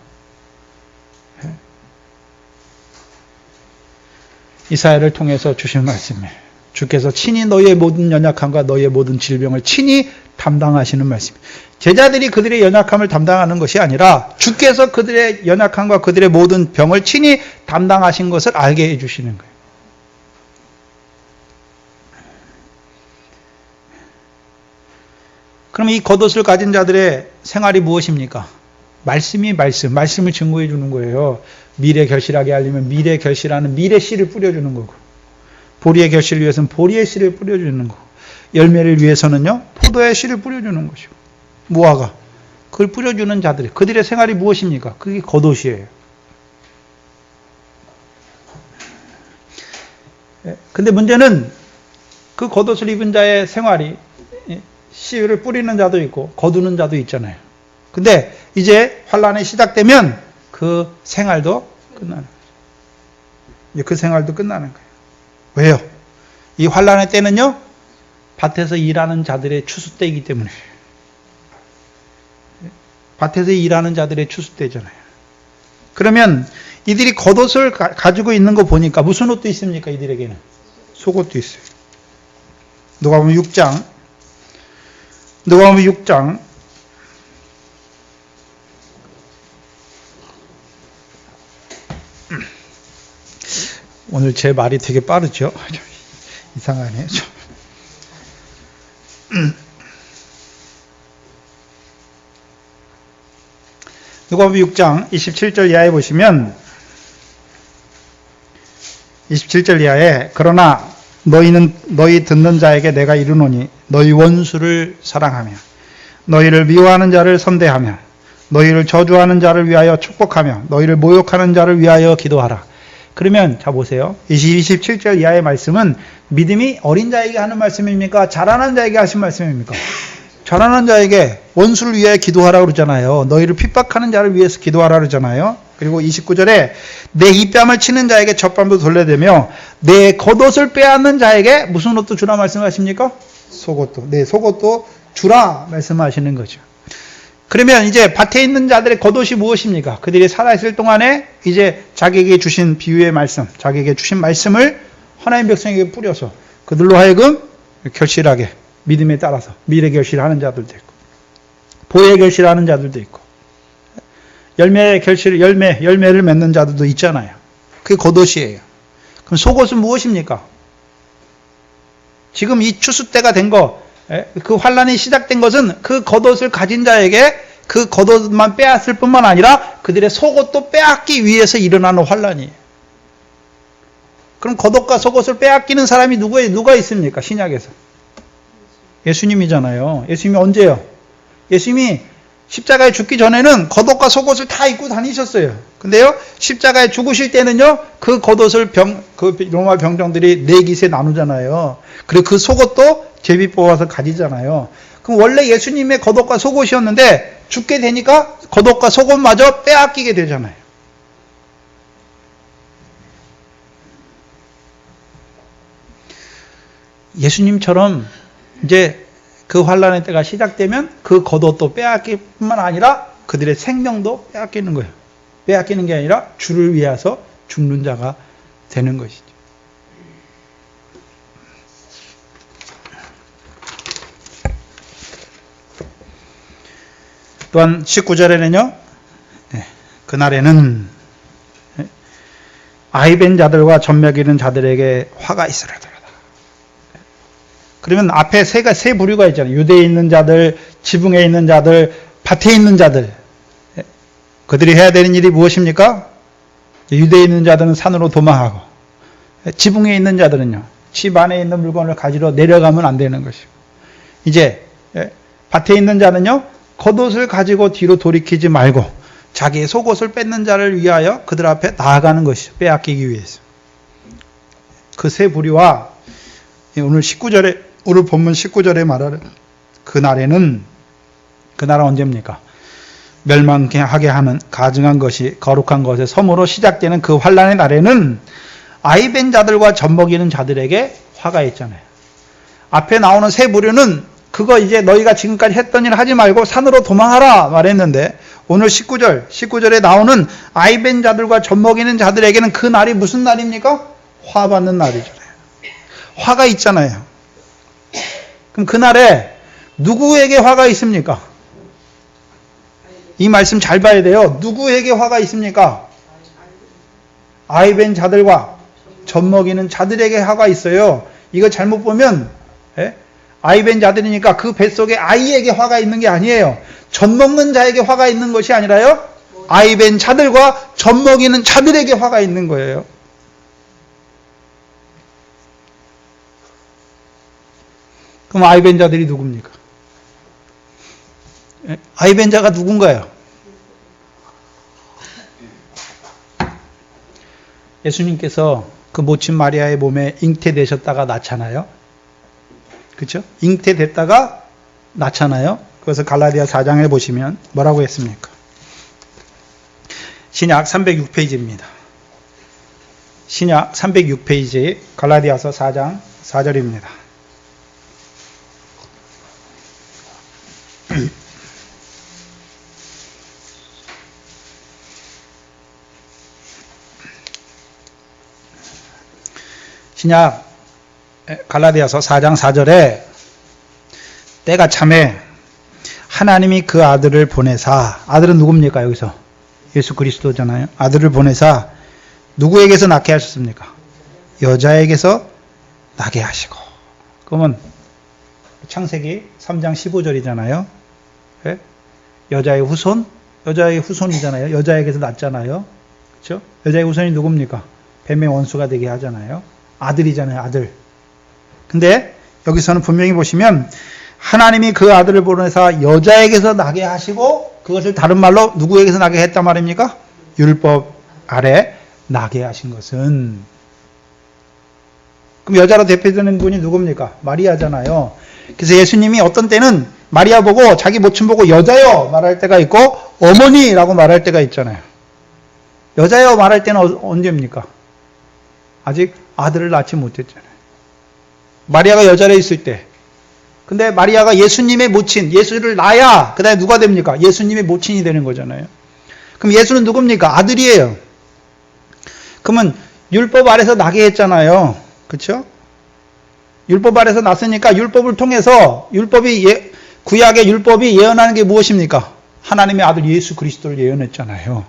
이사야를 통해서 주신 말씀이에요. 주께서 친히 너희의 모든 연약함과 너희의 모든 질병을 친히 담당하시는 말씀이에요. 제자들이 그들의 연약함을 담당하는 것이 아니라 주께서 그들의 연약함과 그들의 모든 병을 친히 담당하신 것을 알게 해주시는 거예요. 그럼 이 겉옷을 가진 자들의 생활이 무엇입니까? 말씀이 말씀을 증거해 주는 거예요. 미래 결실하게 하려면 미래 결실하는 미래 씨를 뿌려주는 거고, 보리의 결실을 위해서는 보리의 씨를 뿌려주는 거고, 열매를 위해서는요 포도의 씨를 뿌려주는 것이고, 무화과 그걸 뿌려주는 자들, 그들의 생활이 무엇입니까? 그게 겉옷이에요. 근데 문제는 그 겉옷을 입은 자의 생활이 씨를 뿌리는 자도 있고 거두는 자도 있잖아요. 근데 이제 환란이 시작되면 그 생활도 끝나는 거죠. 그 생활도 끝나는 거예요. 왜요? 이 환란의 때는요 밭에서 일하는 자들의 추수 때이기 때문에. 밭에서 일하는 자들의 추수 때잖아요. 그러면 이들이 겉옷을 가지고 있는 거 보니까 무슨 옷도 있습니까? 이들에게는 속옷도 있어요. 누가복음 6장 오늘 제 말이 되게 빠르죠? 이상하네요. 누가복음 6장 27절 이하에 보시면 27절 이하에 그러나 너희 듣는 자에게 내가 이르노니 너희 원수를 사랑하며 너희를 미워하는 자를 선대하며 너희를 저주하는 자를 위하여 축복하며 너희를 모욕하는 자를 위하여 기도하라. 그러면 자 보세요. 27절 이하의 말씀은 믿음이 어린 자에게 하는 말씀입니까? 자라난 자에게 하신 말씀입니까? 자라난 자에게 원수를 위하여 기도하라 그러잖아요. 너희를 핍박하는 자를 위해서 기도하라 그러잖아요. 그리고 29절에 내 입뺨을 치는 자에게 젖밤도 돌려대며 내 겉옷을 빼앗는 자에게 무슨 옷도 주라 말씀하십니까? 속옷도. 네, 속옷도 주라 말씀하시는 거죠. 그러면 이제 밭에 있는 자들의 겉옷이 무엇입니까? 그들이 살아있을 동안에 이제 자기에게 주신 비유의 말씀, 자기에게 주신 말씀을 하나님 백성에게 뿌려서 그들로 하여금 결실하게 믿음에 따라서 미래 결실하는 자들도 있고 보혜 결실하는 자들도 있고 열매를 맺는 자들도 있잖아요. 그게 겉옷이에요. 그럼 속옷은 무엇입니까? 지금 이 추수 때가 된 거, 그 환란이 시작된 것은 그 겉옷을 가진 자에게 그 겉옷만 빼앗을 뿐만 아니라 그들의 속옷도 빼앗기 위해서 일어나는 환란이에요. 그럼 겉옷과 속옷을 빼앗기는 사람이 누가 있습니까? 신약에서. 예수님이잖아요. 예수님이 언제요? 예수님이 십자가에 죽기 전에는 겉옷과 속옷을 다 입고 다니셨어요. 근데요, 십자가에 죽으실 때는요, 그 겉옷을 그 로마 병정들이 네 깃에 나누잖아요. 그리고 그 속옷도 제비 뽑아서 가지잖아요. 그럼 원래 예수님의 겉옷과 속옷이었는데 죽게 되니까 겉옷과 속옷마저 빼앗기게 되잖아요. 예수님처럼 이제 그 환란의 때가 시작되면 그 겉옷도 빼앗길 뿐만 아니라 그들의 생명도 빼앗기는 거예요. 빼앗기는 게 아니라 주를 위해서 죽는 자가 되는 것이죠. 또한 19절에는요. 그날에는 아이벤 자들과 젖먹이는 자들에게 화가 있으리라. 그러면 앞에 세 부류가 있잖아요. 유대에 있는 자들, 지붕에 있는 자들, 밭에 있는 자들. 그들이 해야 되는 일이 무엇입니까? 유대에 있는 자들은 산으로 도망하고, 지붕에 있는 자들은요, 집 안에 있는 물건을 가지러 내려가면 안 되는 것이고, 이제 밭에 있는 자는요, 겉옷을 가지고 뒤로 돌이키지 말고 자기의 속옷을 뺏는 자를 위하여 그들 앞에 나아가는 것이죠. 빼앗기기 위해서. 그 세 부류와 오늘 본문 19절에 말하는 그날은 언제입니까? 멸망하게 하는 가증한 것이 거룩한 것의 섬으로 시작되는 그 환란의 날에는 아이벤 자들과 젖먹이는 자들에게 화가 있잖아요. 앞에 나오는 세 부류는 그거 이제 너희가 지금까지 했던 일 하지 말고 산으로 도망하라 말했는데 오늘 19절에 나오는 아이벤 자들과 젖먹이는 자들에게는 그 날이 무슨 날입니까? 화 받는 날이잖아요. 화가 있잖아요. 그럼 그날에 누구에게 화가 있습니까? 이 말씀 잘 봐야 돼요. 누구에게 화가 있습니까? 아이벤 자들과 젖먹이는 자들에게 화가 있어요. 이거 잘못 보면 아이벤 자들이니까 그 뱃속에 아이에게 화가 있는 게 아니에요. 젖먹는 자에게 화가 있는 것이 아니라요. 아이벤 자들과 젖먹이는 자들에게 화가 있는 거예요. 그럼 아이벤 자들이 누굽니까? 아이벤 자가 누군가요? 예수님께서 그 모친 마리아의 몸에 잉태되셨다가 낳잖아요. 그렇죠? 잉태됐다가 낳잖아요. 그래서 갈라디아 4장에 보시면 뭐라고 했습니까? 신약 306페이지입니다. 신약 306페이지 갈라디아서 4장 4절입니다. 신약 갈라디아서 4장 4절에 때가 참에 하나님이 그 아들을 보내사, 아들은 누굽니까 여기서? 예수 그리스도잖아요. 아들을 보내사 누구에게서 낳게 하셨습니까? 여자에게서 나게 하시고. 그러면 창세기 3장 15절이잖아요. 네? 여자의 후손이잖아요. 여자에게서 낳잖아요. 그렇죠? 여자의 후손이 누굽니까? 뱀의 원수가 되게 하잖아요. 아들이잖아요, 아들. 근데 여기서는 분명히 보시면 하나님이 그 아들을 보내사 여자에게서 나게 하시고 그것을 다른 말로 누구에게서 나게 했단 말입니까? 율법 아래 나게 하신 것은. 그럼 여자로 대표되는 분이 누굽니까? 마리아잖아요. 그래서 예수님이 어떤 때는 마리아 보고 자기 모친 보고 여자여 말할 때가 있고 어머니라고 말할 때가 있잖아요. 여자여 말할 때는 언제입니까? 아직 아들을 낳지 못했잖아요. 마리아가 여자로 있을 때. 근데 마리아가 예수님의 모친, 예수를 낳아야 그 다음에 누가 됩니까? 예수님의 모친이 되는 거잖아요. 그럼 예수는 누굽니까? 아들이에요. 그러면 율법 아래서 나게 했잖아요. 그렇죠? 율법 아래서 났으니까 율법을 통해서 구약의 율법이 예언하는 게 무엇입니까? 하나님의 아들 예수 그리스도를 예언했잖아요.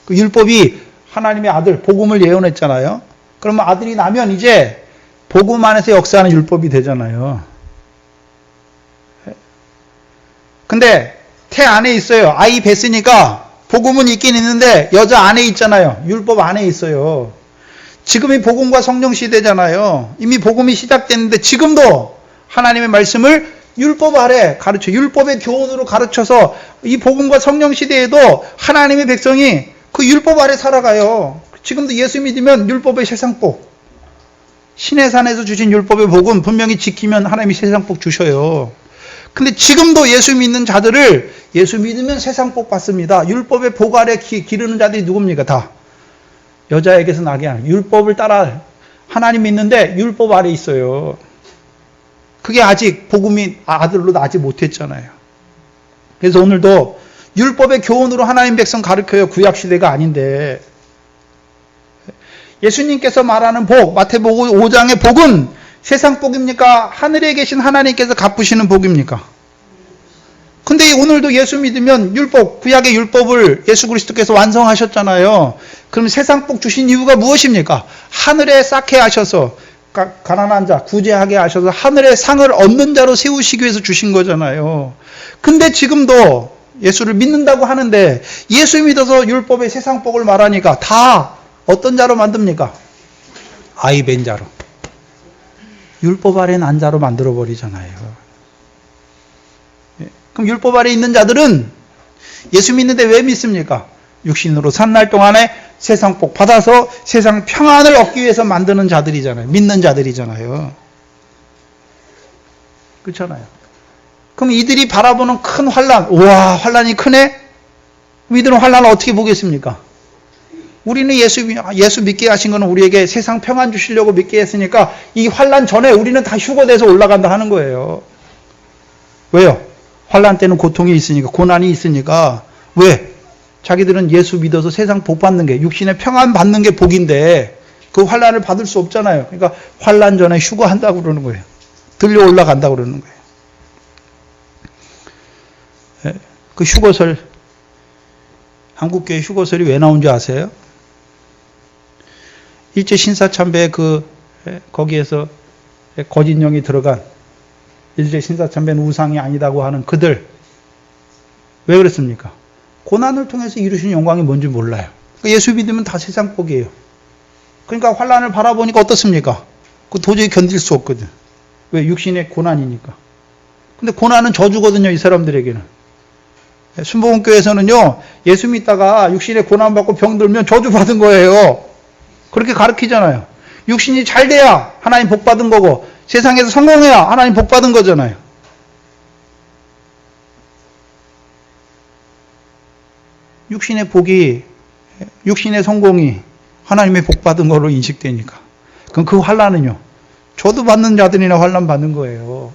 그 율법이 하나님의 아들 복음을 예언했잖아요. 그러면 아들이 나면 이제 복음 안에서 역사하는 율법이 되잖아요. 근데 태 안에 있어요. 아이 뱃으니까 복음은 있긴 있는데 여자 안에 있잖아요. 율법 안에 있어요. 지금이 복음과 성령 시대잖아요. 이미 복음이 시작됐는데 지금도 하나님의 말씀을 율법 아래 율법의 교훈으로 가르쳐서 이 복음과 성령 시대에도 하나님의 백성이 그 율법 아래 살아가요. 지금도 예수 믿으면 율법의 세상복, 신의 산에서 주신 율법의 복음 분명히 지키면 하나님이 세상복 주셔요. 근데 지금도 예수 믿는 자들을 예수 믿으면 세상복 받습니다. 율법의 복 아래 기르는 자들이 누굽니까? 다 여자에게서 나게 하는 율법을 따라 하나님 믿는데 율법 아래 있어요. 그게 아직 복음이 아들로 나지 못했잖아요. 그래서 오늘도 율법의 교훈으로 하나님 백성 가르쳐요. 구약시대가 아닌데. 예수님께서 말하는 복, 마태복음 5장의 복은 세상 복입니까? 하늘에 계신 하나님께서 갚으시는 복입니까? 근데 오늘도 예수 믿으면 구약의 율법을 예수 그리스도께서 완성하셨잖아요. 그럼 세상 복 주신 이유가 무엇입니까? 하늘에 쌓게 하셔서, 가난한 자, 구제하게 하셔서 하늘의 상을 얻는 자로 세우시기 위해서 주신 거잖아요. 근데 지금도 예수를 믿는다고 하는데 예수 믿어서 율법의 세상 복을 말하니까 다 어떤 자로 만듭니까? 아이 벤 자로. 율법 아래 난 자로 만들어버리잖아요. 그럼 율법 아래 있는 자들은 예수 믿는데 왜 믿습니까? 육신으로 산 날 동안에 세상 복 받아서 세상 평안을 얻기 위해서 만드는 자들이잖아요. 믿는 자들이잖아요. 그렇잖아요. 그럼 이들이 바라보는 큰 환난, 우와 환난이 크네? 이들은 환난을 어떻게 보겠습니까? 우리는 예수 믿게 하신 것은 우리에게 세상 평안 주시려고 믿게 했으니까 이 환난 전에 우리는 다 휴거돼서 올라간다 하는 거예요. 왜요? 환난 때는 고통이 있으니까, 고난이 있으니까. 왜? 자기들은 예수 믿어서 세상 복 받는 게, 육신의 평안 받는 게 복인데 그 환난을 받을 수 없잖아요. 그러니까 환난 전에 휴거한다고 그러는 거예요. 들려 올라간다고 그러는 거예요. 그 휴거설, 한국교회 휴거설이 왜 나온 줄 아세요? 일제 신사참배 거기에서 거짓 영이 들어간 일제 신사참배는 우상이 아니다고 하는 그들 왜 그랬습니까? 고난을 통해서 이루신 영광이 뭔지 몰라요. 그러니까 예수 믿으면 다 세상 복이에요. 그러니까 환난을 바라보니까 어떻습니까? 그 도저히 견딜 수 없거든. 왜? 육신의 고난이니까. 근데 고난은 저주거든요, 이 사람들에게는. 순복음교회에서는요, 예수 믿다가 육신의 고난 받고 병들면 저주 받은 거예요. 그렇게 가르치잖아요. 육신이 잘 돼야 하나님 복 받은 거고 세상에서 성공해야 하나님 복 받은 거잖아요. 육신의 복이, 육신의 성공이 하나님의 복 받은 거로 인식되니까. 그럼 그 환난은요, 저도 받는 자들이나 환난 받는 거예요.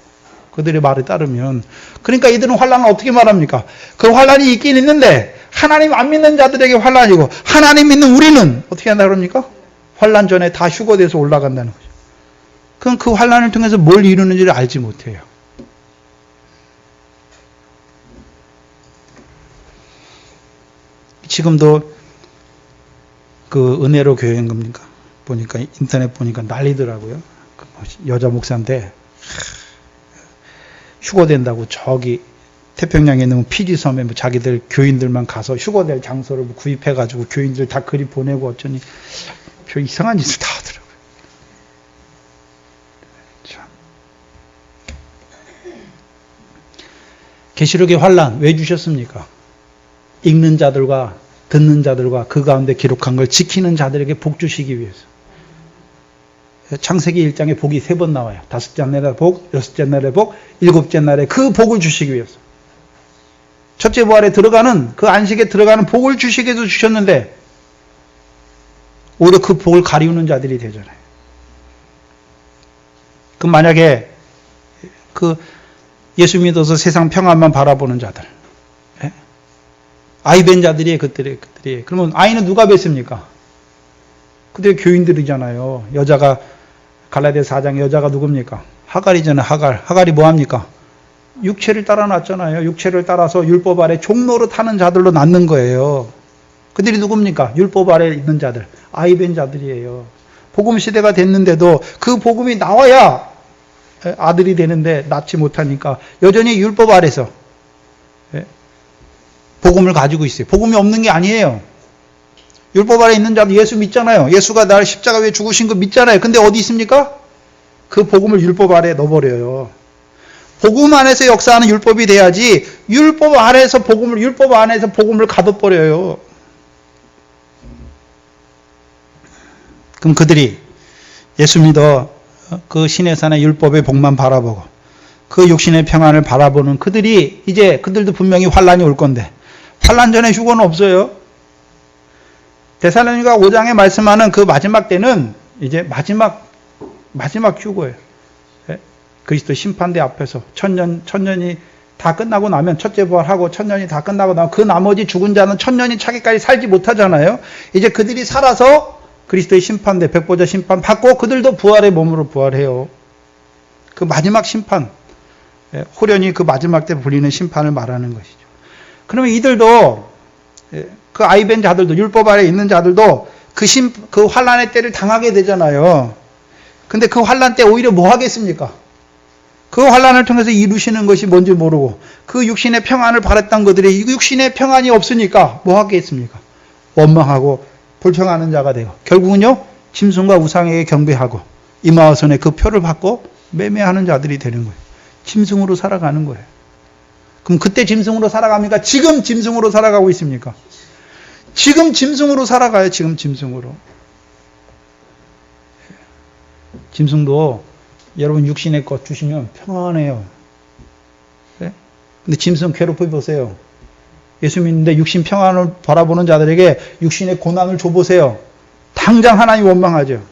그들의 말에 따르면. 그러니까 이들은 환난을 어떻게 말합니까? 그 환난이 있긴 있는데 하나님 안 믿는 자들에게 환난이고 하나님 믿는 우리는 어떻게 한다 그럽니까? 환난 전에 다 휴거돼서 올라간다는 거죠. 그럼 그 환난을 통해서 뭘 이루는지를 알지 못해요. 지금도 그 은혜로 교회인 겁니까? 보니까 인터넷 보니까 난리더라고요. 여자 목사인데 휴거된다고 저기 태평양에 있는 피지섬에 뭐 자기들 교인들만 가서 휴거될 장소를 뭐 구입해가지고 교인들 다 그리 보내고 어쩌니 별 이상한 짓을 다 하더라고요. 참. 계시록의 환란 왜 주셨습니까? 읽는 자들과 듣는 자들과 그 가운데 기록한 걸 지키는 자들에게 복 주시기 위해서. 창세기 1장에 복이 3번 나와요. 5째 날에 복, 6째 날에 복, 7째 날에 그 복을 주시기 위해서. 첫째 부활에 들어가는 그 안식에 들어가는 복을 주시기 위해서 주셨는데 오히려 그 복을 가리우는 자들이 되잖아요. 그럼 만약에 그 예수 믿어서 세상 평안만 바라보는 자들, 아이 뵌 자들이 그들이 그러면 아이는 누가 뵀습니까? 그들의 교인들이잖아요. 여자가 갈라디아 4장 여자가 누굽니까? 하갈이잖아요. 하갈이 뭐합니까? 육체를 따라 낳았잖아요. 육체를 따라서 율법 아래 종로로 타는 자들로 낳는 거예요. 그들이 누굽니까? 율법 아래 있는 자들, 아이 뵌 자들이에요. 복음 시대가 됐는데도 그 복음이 나와야 아들이 되는데 낳지 못하니까 여전히 율법 아래서 복음을 가지고 있어요. 복음이 없는 게 아니에요. 율법 아래 있는 자도 예수 믿잖아요. 예수가 나를 십자가 위에 죽으신 거 믿잖아요. 근데 어디 있습니까? 그 복음을 율법 아래에 넣어버려요. 복음 안에서 역사하는 율법이 돼야지 율법 안에서 복음을 가둬버려요. 그럼 그들이 예수 믿어 그 신의 산의 율법의 복만 바라보고 그 육신의 평안을 바라보는 그들이 이제 그들도 분명히 환란이 올 건데 환란 전에 휴거는 없어요. 데살로니가 5장에 말씀하는 그 마지막 때는 이제 마지막 휴거예요. 그리스도 심판대 앞에서 천년이 다 끝나고 나면 첫째 부활하고 천년이 다 끝나고 나면 그 나머지 죽은 자는 천년이 차기까지 살지 못하잖아요. 이제 그들이 살아서 그리스도의 심판대 백보자 심판 받고 그들도 부활의 몸으로 부활해요. 그 마지막 심판, 호련히 그 마지막 때 불리는 심판을 말하는 것이죠. 그러면 이들도 그 아이 뵌 자들도 율법 아래 있는 자들도 그 환란의 때를 당하게 되잖아요. 근데 그 환란 때 오히려 뭐 하겠습니까? 그 환란을 통해서 이루시는 것이 뭔지 모르고 그 육신의 평안을 바랬던 그들이 육신의 평안이 없으니까 뭐 하겠습니까? 원망하고 불평하는 자가 되고 결국은요 짐승과 우상에게 경배하고 이마와손의 그 표를 받고 매매하는 자들이 되는 거예요. 짐승으로 살아가는 거예요. 그럼 그때 짐승으로 살아갑니까? 지금 짐승으로 살아가고 있습니까? 지금 짐승으로 살아가요. 지금 짐승으로. 짐승도 여러분 육신의 것 주시면 평안해요. 근데 짐승 괴롭혀 보세요. 예수 믿는데 육신 평안을 바라보는 자들에게 육신의 고난을 줘보세요. 당장 하나님 원망하죠.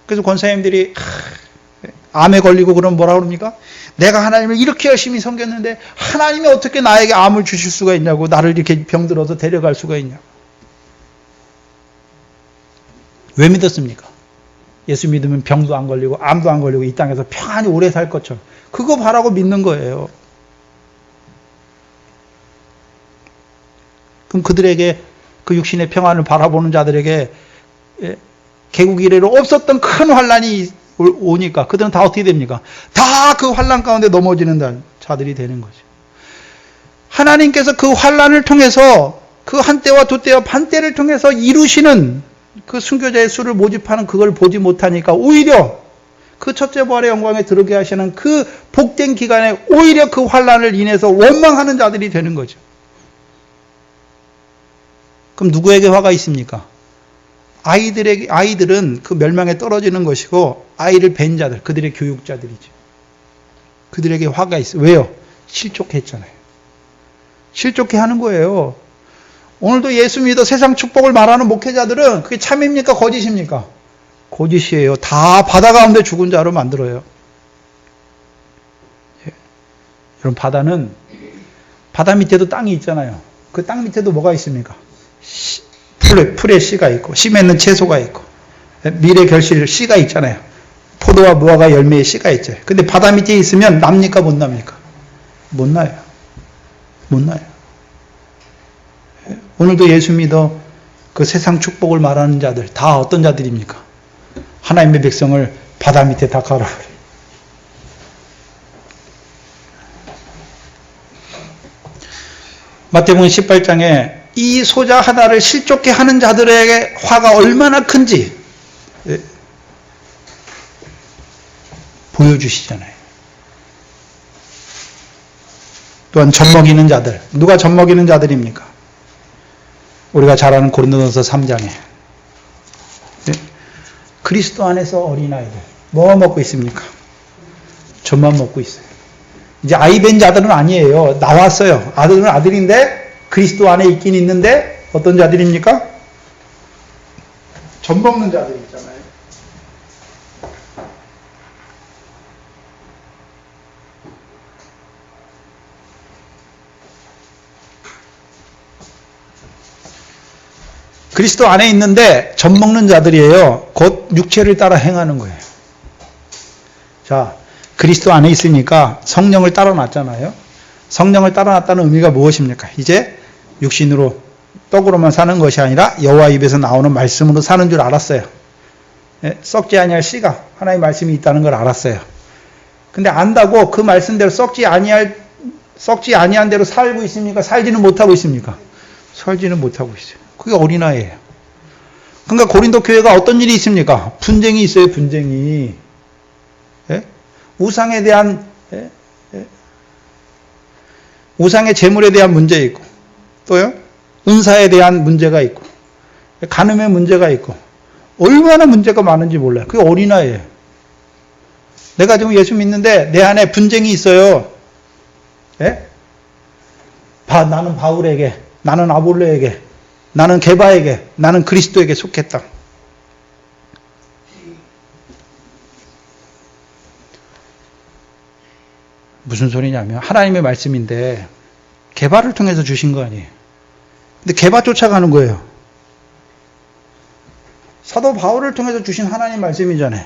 그래서 권사님들이 암에 걸리고 그러면 뭐라 그럽니까? 내가 하나님을 이렇게 열심히 섬겼는데 하나님이 어떻게 나에게 암을 주실 수가 있냐고, 나를 이렇게 병들어서 데려갈 수가 있냐고. 왜 믿었습니까? 예수 믿으면 병도 안 걸리고 암도 안 걸리고 이 땅에서 평안히 오래 살 것처럼 그거 바라고 믿는 거예요. 그럼 그들에게 그 육신의 평안을 바라보는 자들에게 개국 이래로 없었던 큰 환란이 오니까 그들은 다 어떻게 됩니까? 다 그 환란 가운데 넘어지는 자들이 되는 거죠. 하나님께서 그 환란을 통해서 그 한때와 두때와 반때를 통해서 이루시는 그 순교자의 수를 모집하는 그걸 보지 못하니까 오히려 그 첫째 부활의 영광에 들어게 하시는 그 복된 기간에 오히려 그 환란을 인해서 원망하는 자들이 되는 거죠. 그럼 누구에게 화가 있습니까? 아이들은 그 멸망에 떨어지는 것이고 아이를 뵌 자들, 그들의 교육자들이죠. 그들에게 화가 있어요. 왜요? 실족해 했잖아요. 실족해 하는 거예요. 오늘도 예수 믿어 세상 축복을 말하는 목회자들은 그게 참입니까? 거짓입니까? 거짓이에요. 다 바다 가운데 죽은 자로 만들어요. 여러분, 바다 밑에도 땅이 있잖아요. 그 땅 밑에도 뭐가 있습니까? 풀에 씨가 있고, 씨 맺는 채소가 있고, 밀의 결실 씨가 있잖아요. 포도와 무화과 열매의 씨가 있죠. 근데 바다 밑에 있으면 납니까? 못 납니까? 못 나요. 못 나요. 오늘도 예수 믿어 그 세상 축복을 말하는 자들 다 어떤 자들입니까? 하나님의 백성을 바다 밑에 다 갈아버려요. 마태복음 18장에 이 소자 하나를 실족케 하는 자들에게 화가 얼마나 큰지 보여주시잖아요. 또한 젖먹이는 자들, 누가 젖먹이는 자들입니까? 우리가 잘 아는 고린도전서 3장에 그리스도 안에서 어린아이들 뭐 먹고 있습니까? 젖만 먹고 있어요. 이제 아이 된 자들은 아니에요. 나왔어요. 아들은 아들인데 그리스도 안에 있긴 있는데 어떤 자들입니까? 젖 먹는 자들 있잖아요. 그리스도 안에 있는데 젖 먹는 자들이에요. 곧 육체를 따라 행하는 거예요. 자, 그리스도 안에 있으니까 성령을 따라 놨잖아요. 성령을 따라 놨다는 의미가 무엇입니까? 이제 육신으로 떡으로만 사는 것이 아니라 여호와 입에서 나오는 말씀으로 사는 줄 알았어요. 썩지 아니할 씨가 하나님의 말씀이 있다는 걸 알았어요. 근데 안다고 그 말씀대로 썩지 아니한 대로 살고 있습니까? 살지는 못하고 있습니까? 살지는 못하고 있어요. 그게 어린아이예요. 그러니까 고린도 교회가 어떤 일이 있습니까? 분쟁이 있어요. 분쟁이. 우상에 대한 우상의 재물에 대한 문제 있고 또요 은사에 대한 문제가 있고 간음의 문제가 있고 얼마나 문제가 많은지 몰라요. 그게 어린아이예요. 내가 지금 예수 믿는데 내 안에 분쟁이 있어요. 나는 바울에게, 나는 아볼로에게, 나는 게바에게, 나는 그리스도에게 속했다. 무슨 소리냐면 하나님의 말씀인데 게바를 통해서 주신 거 아니에요. 근데 게바 쫓아가는 거예요. 사도 바울을 통해서 주신 하나님 말씀이잖아요.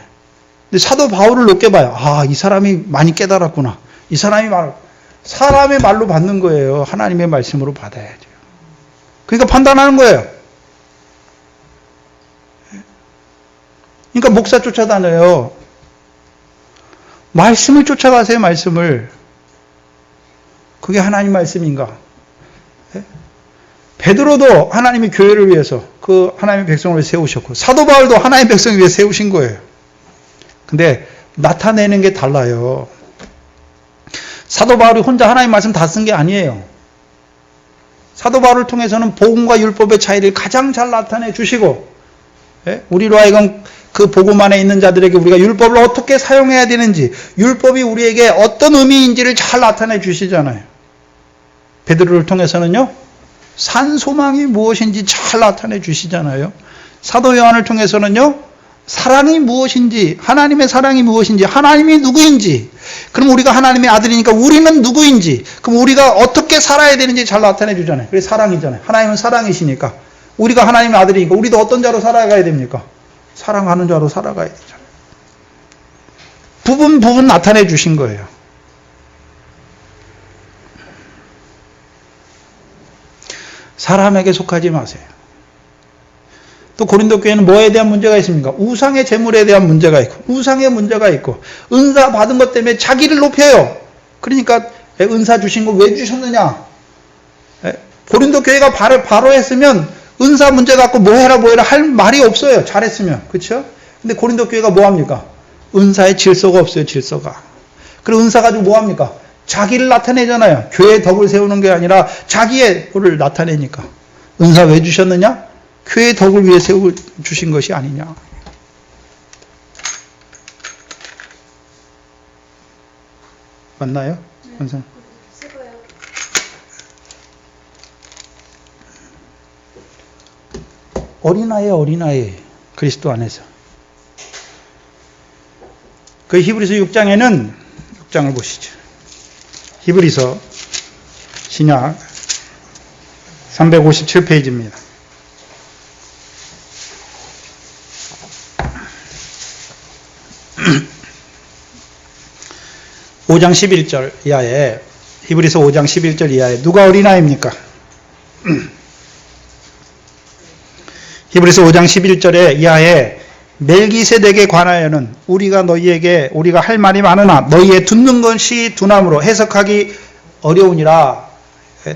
근데 사도 바울을 높게 봐요. 아, 이 사람이 많이 깨달았구나. 이 사람이 사람의 말로 받는 거예요. 하나님의 말씀으로 받아야죠. 그러니까 판단하는 거예요. 그러니까 목사 쫓아다녀요. 말씀을 쫓아가세요. 말씀을. 그게 하나님 말씀인가? 베드로도 하나님의 교회를 위해서 그 하나님의 백성을 세우셨고 사도 바울도 하나님의 백성을 위해 세우신 거예요. 근데 나타내는 게 달라요. 사도 바울이 혼자 하나님 말씀 다 쓴 게 아니에요. 사도 바울을 통해서는 복음과 율법의 차이를 가장 잘 나타내 주시고 우리로 하여금 그 복음 안에 있는 자들에게 우리가 율법을 어떻게 사용해야 되는지 율법이 우리에게 어떤 의미인지를 잘 나타내 주시잖아요. 베드로를 통해서는요. 산 소망이 무엇인지 잘 나타내 주시잖아요. 사도 요한을 통해서는요. 사랑이 무엇인지 하나님의 사랑이 무엇인지 하나님이 누구인지 그럼 우리가 하나님의 아들이니까 우리는 누구인지 그럼 우리가 어떻게 살아야 되는지 잘 나타내 주잖아요. 그게 사랑이잖아요. 하나님은 사랑이시니까 우리가 하나님의 아들이니까 우리도 어떤 자로 살아가야 됩니까? 사랑하는 자로 살아가야 되잖아요. 부분 나타내 주신 거예요. 사람에게 속하지 마세요. 또 고린도 교회는 뭐에 대한 문제가 있습니까? 우상의 재물에 대한 문제가 있고 우상의 문제가 있고 은사 받은 것 때문에 자기를 높여요. 그러니까 은사 주신 거 왜 주셨느냐? 고린도 교회가 바로 했으면 은사 문제 갖고 뭐 해라 할 말이 없어요. 잘했으면. 그렇죠? 근데 고린도 교회가 뭐 합니까? 은사에 질서가 없어요. 질서가. 그리고 은사 가지고 뭐 합니까? 자기를 나타내잖아요. 교회의 덕을 세우는 게 아니라 자기의 덕을 나타내니까. 은사 왜 주셨느냐? 교회의 덕을 위해 주신 것이 아니냐. 맞나요? 은사. 어린아이 그리스도 안에서. 그 히브리서 6장에는 6장을 보시죠. 히브리서 신약 357페이지입니다. (5장 11절) 이하에 히브리서 5장 11절 이하에 누가 어린아이입니까? 히브리서 5장 11절에 이하에 멜기세덱에 관하여는 우리가 할 말이 많으나 너희의 듣는 것이 두나무로 해석하기 어려우니라.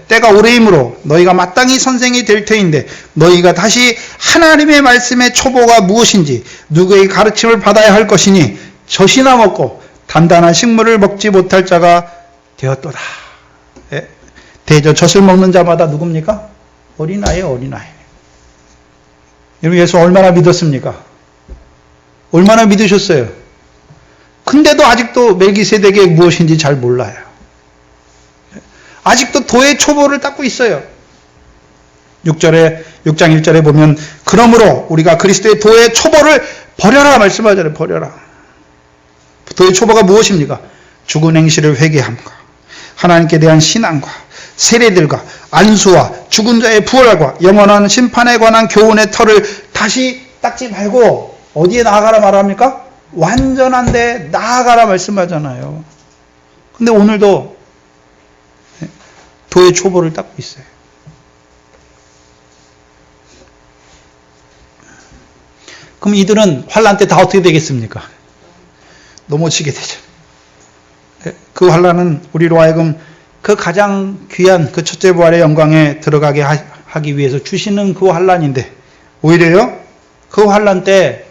때가 오래이므로 너희가 마땅히 선생이 될 터인데 너희가 다시 하나님의 말씀의 초보가 무엇인지 누구의 가르침을 받아야 할 것이니 젖이나 먹고 단단한 식물을 먹지 못할 자가 되었도다. 대저 젖을 먹는 자마다 누굽니까? 어린아이예요, 어린아이. 여러분 예수 얼마나 믿었습니까? 얼마나 믿으셨어요? 근데도 아직도 멜기세덱이 무엇인지 잘 몰라요. 아직도 도의 초보를 닦고 있어요. 6장 1절에 보면 그러므로 우리가 그리스도의 도의 초보를 버려라 말씀하잖아요. 버려라. 도의 초보가 무엇입니까? 죽은 행실을 회개함과 하나님께 대한 신앙과 세례들과 안수와 죽은 자의 부활과 영원한 심판에 관한 교훈의 털을 다시 닦지 말고 어디에 나아가라 말합니까? 완전한 데 나아가라 말씀하잖아요. 근데 오늘도 도의 초보를 닦고 있어요. 그럼 이들은 환난 때 다 어떻게 되겠습니까? 넘어지게 되죠. 그 환난은 우리로 하여금 그 가장 귀한 그 첫째 부활의 영광에 들어가게 하기 위해서 주시는 그 환난인데 오히려요 그 환난 때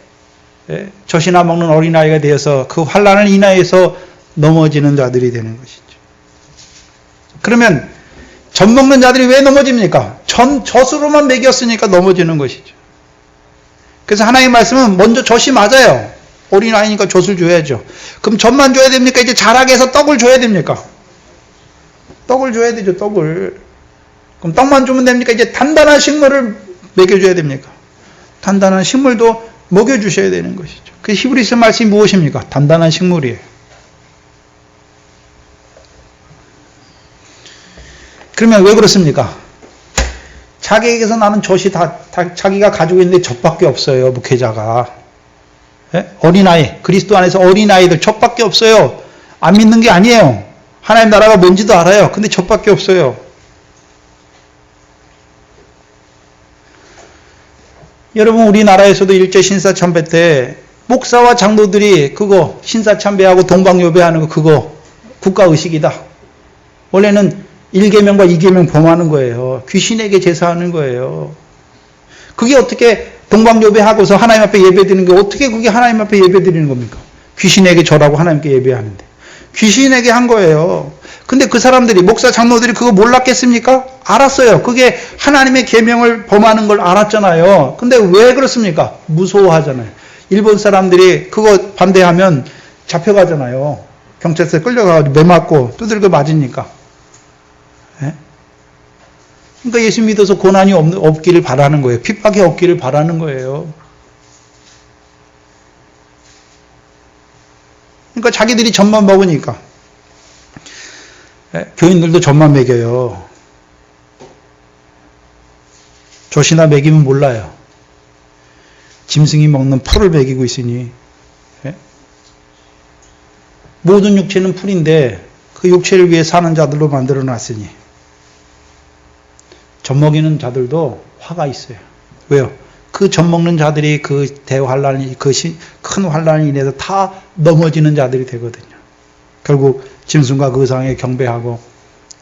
젖이나 먹는 어린아이가 되어서 그 환난을 인하여서 넘어지는 자들이 되는 것이죠. 그러면 젖 먹는 자들이 왜 넘어집니까? 젖으로만 먹였으니까 넘어지는 것이죠. 그래서 하나님의 말씀은 먼저 젖이 맞아요. 어린아이니까 젖을 줘야죠. 그럼 젖만 줘야 됩니까? 이제 자라게 해서 떡을 줘야 됩니까? 떡을 줘야 되죠, 떡을. 그럼 떡만 주면 됩니까? 이제 단단한 식물을 먹여줘야 됩니까? 단단한 식물도 먹여주셔야 되는 것이죠. 그 히브리서 말씀이 무엇입니까? 단단한 식물이에요. 그러면 왜 그렇습니까? 자기에게서 나는 젖이 다 자기가 가지고 있는데 젖밖에 없어요, 목회자가. 어린아이, 그리스도 안에서 어린아이들 젖밖에 없어요. 안 믿는 게 아니에요. 하나님 나라가 뭔지도 알아요. 근데 젖밖에 없어요. 여러분 우리나라에서도 일제 신사참배 때 목사와 장로들이 그거 신사참배하고 동방요배하는 거 그거 국가의식이다. 원래는 1계명과 2계명 범하는 거예요. 귀신에게 제사하는 거예요. 그게 어떻게 동방요배하고서 하나님 앞에 예배드리는 게 어떻게 그게 하나님 앞에 예배드리는 겁니까? 귀신에게 절하고 하나님께 예배하는데. 귀신에게 한 거예요. 근데 그 사람들이 목사 장로들이 그거 몰랐겠습니까? 알았어요. 그게 하나님의 계명을 범하는 걸 알았잖아요. 근데 왜 그렇습니까? 무서워하잖아요. 일본 사람들이 그거 반대하면 잡혀가잖아요. 경찰서에 끌려가가지고 매 맞고 두들겨 맞으니까. 그러니까 예수 믿어서 고난이 없기를 바라는 거예요. 핍박이 없기를 바라는 거예요. 그러니까 자기들이 젖만 먹으니까. 교인들도 젖만 먹여요. 젖이나 먹이면 몰라요. 짐승이 먹는 풀을 먹이고 있으니. 모든 육체는 풀인데 그 육체를 위해 사는 자들로 만들어 놨으니. 젖 먹이는 자들도 화가 있어요. 왜요? 그 젖 먹는 자들이 그 대환란이, 큰 환란이 인해서 다 넘어지는 자들이 되거든요. 결국 짐승과 그 상에 경배하고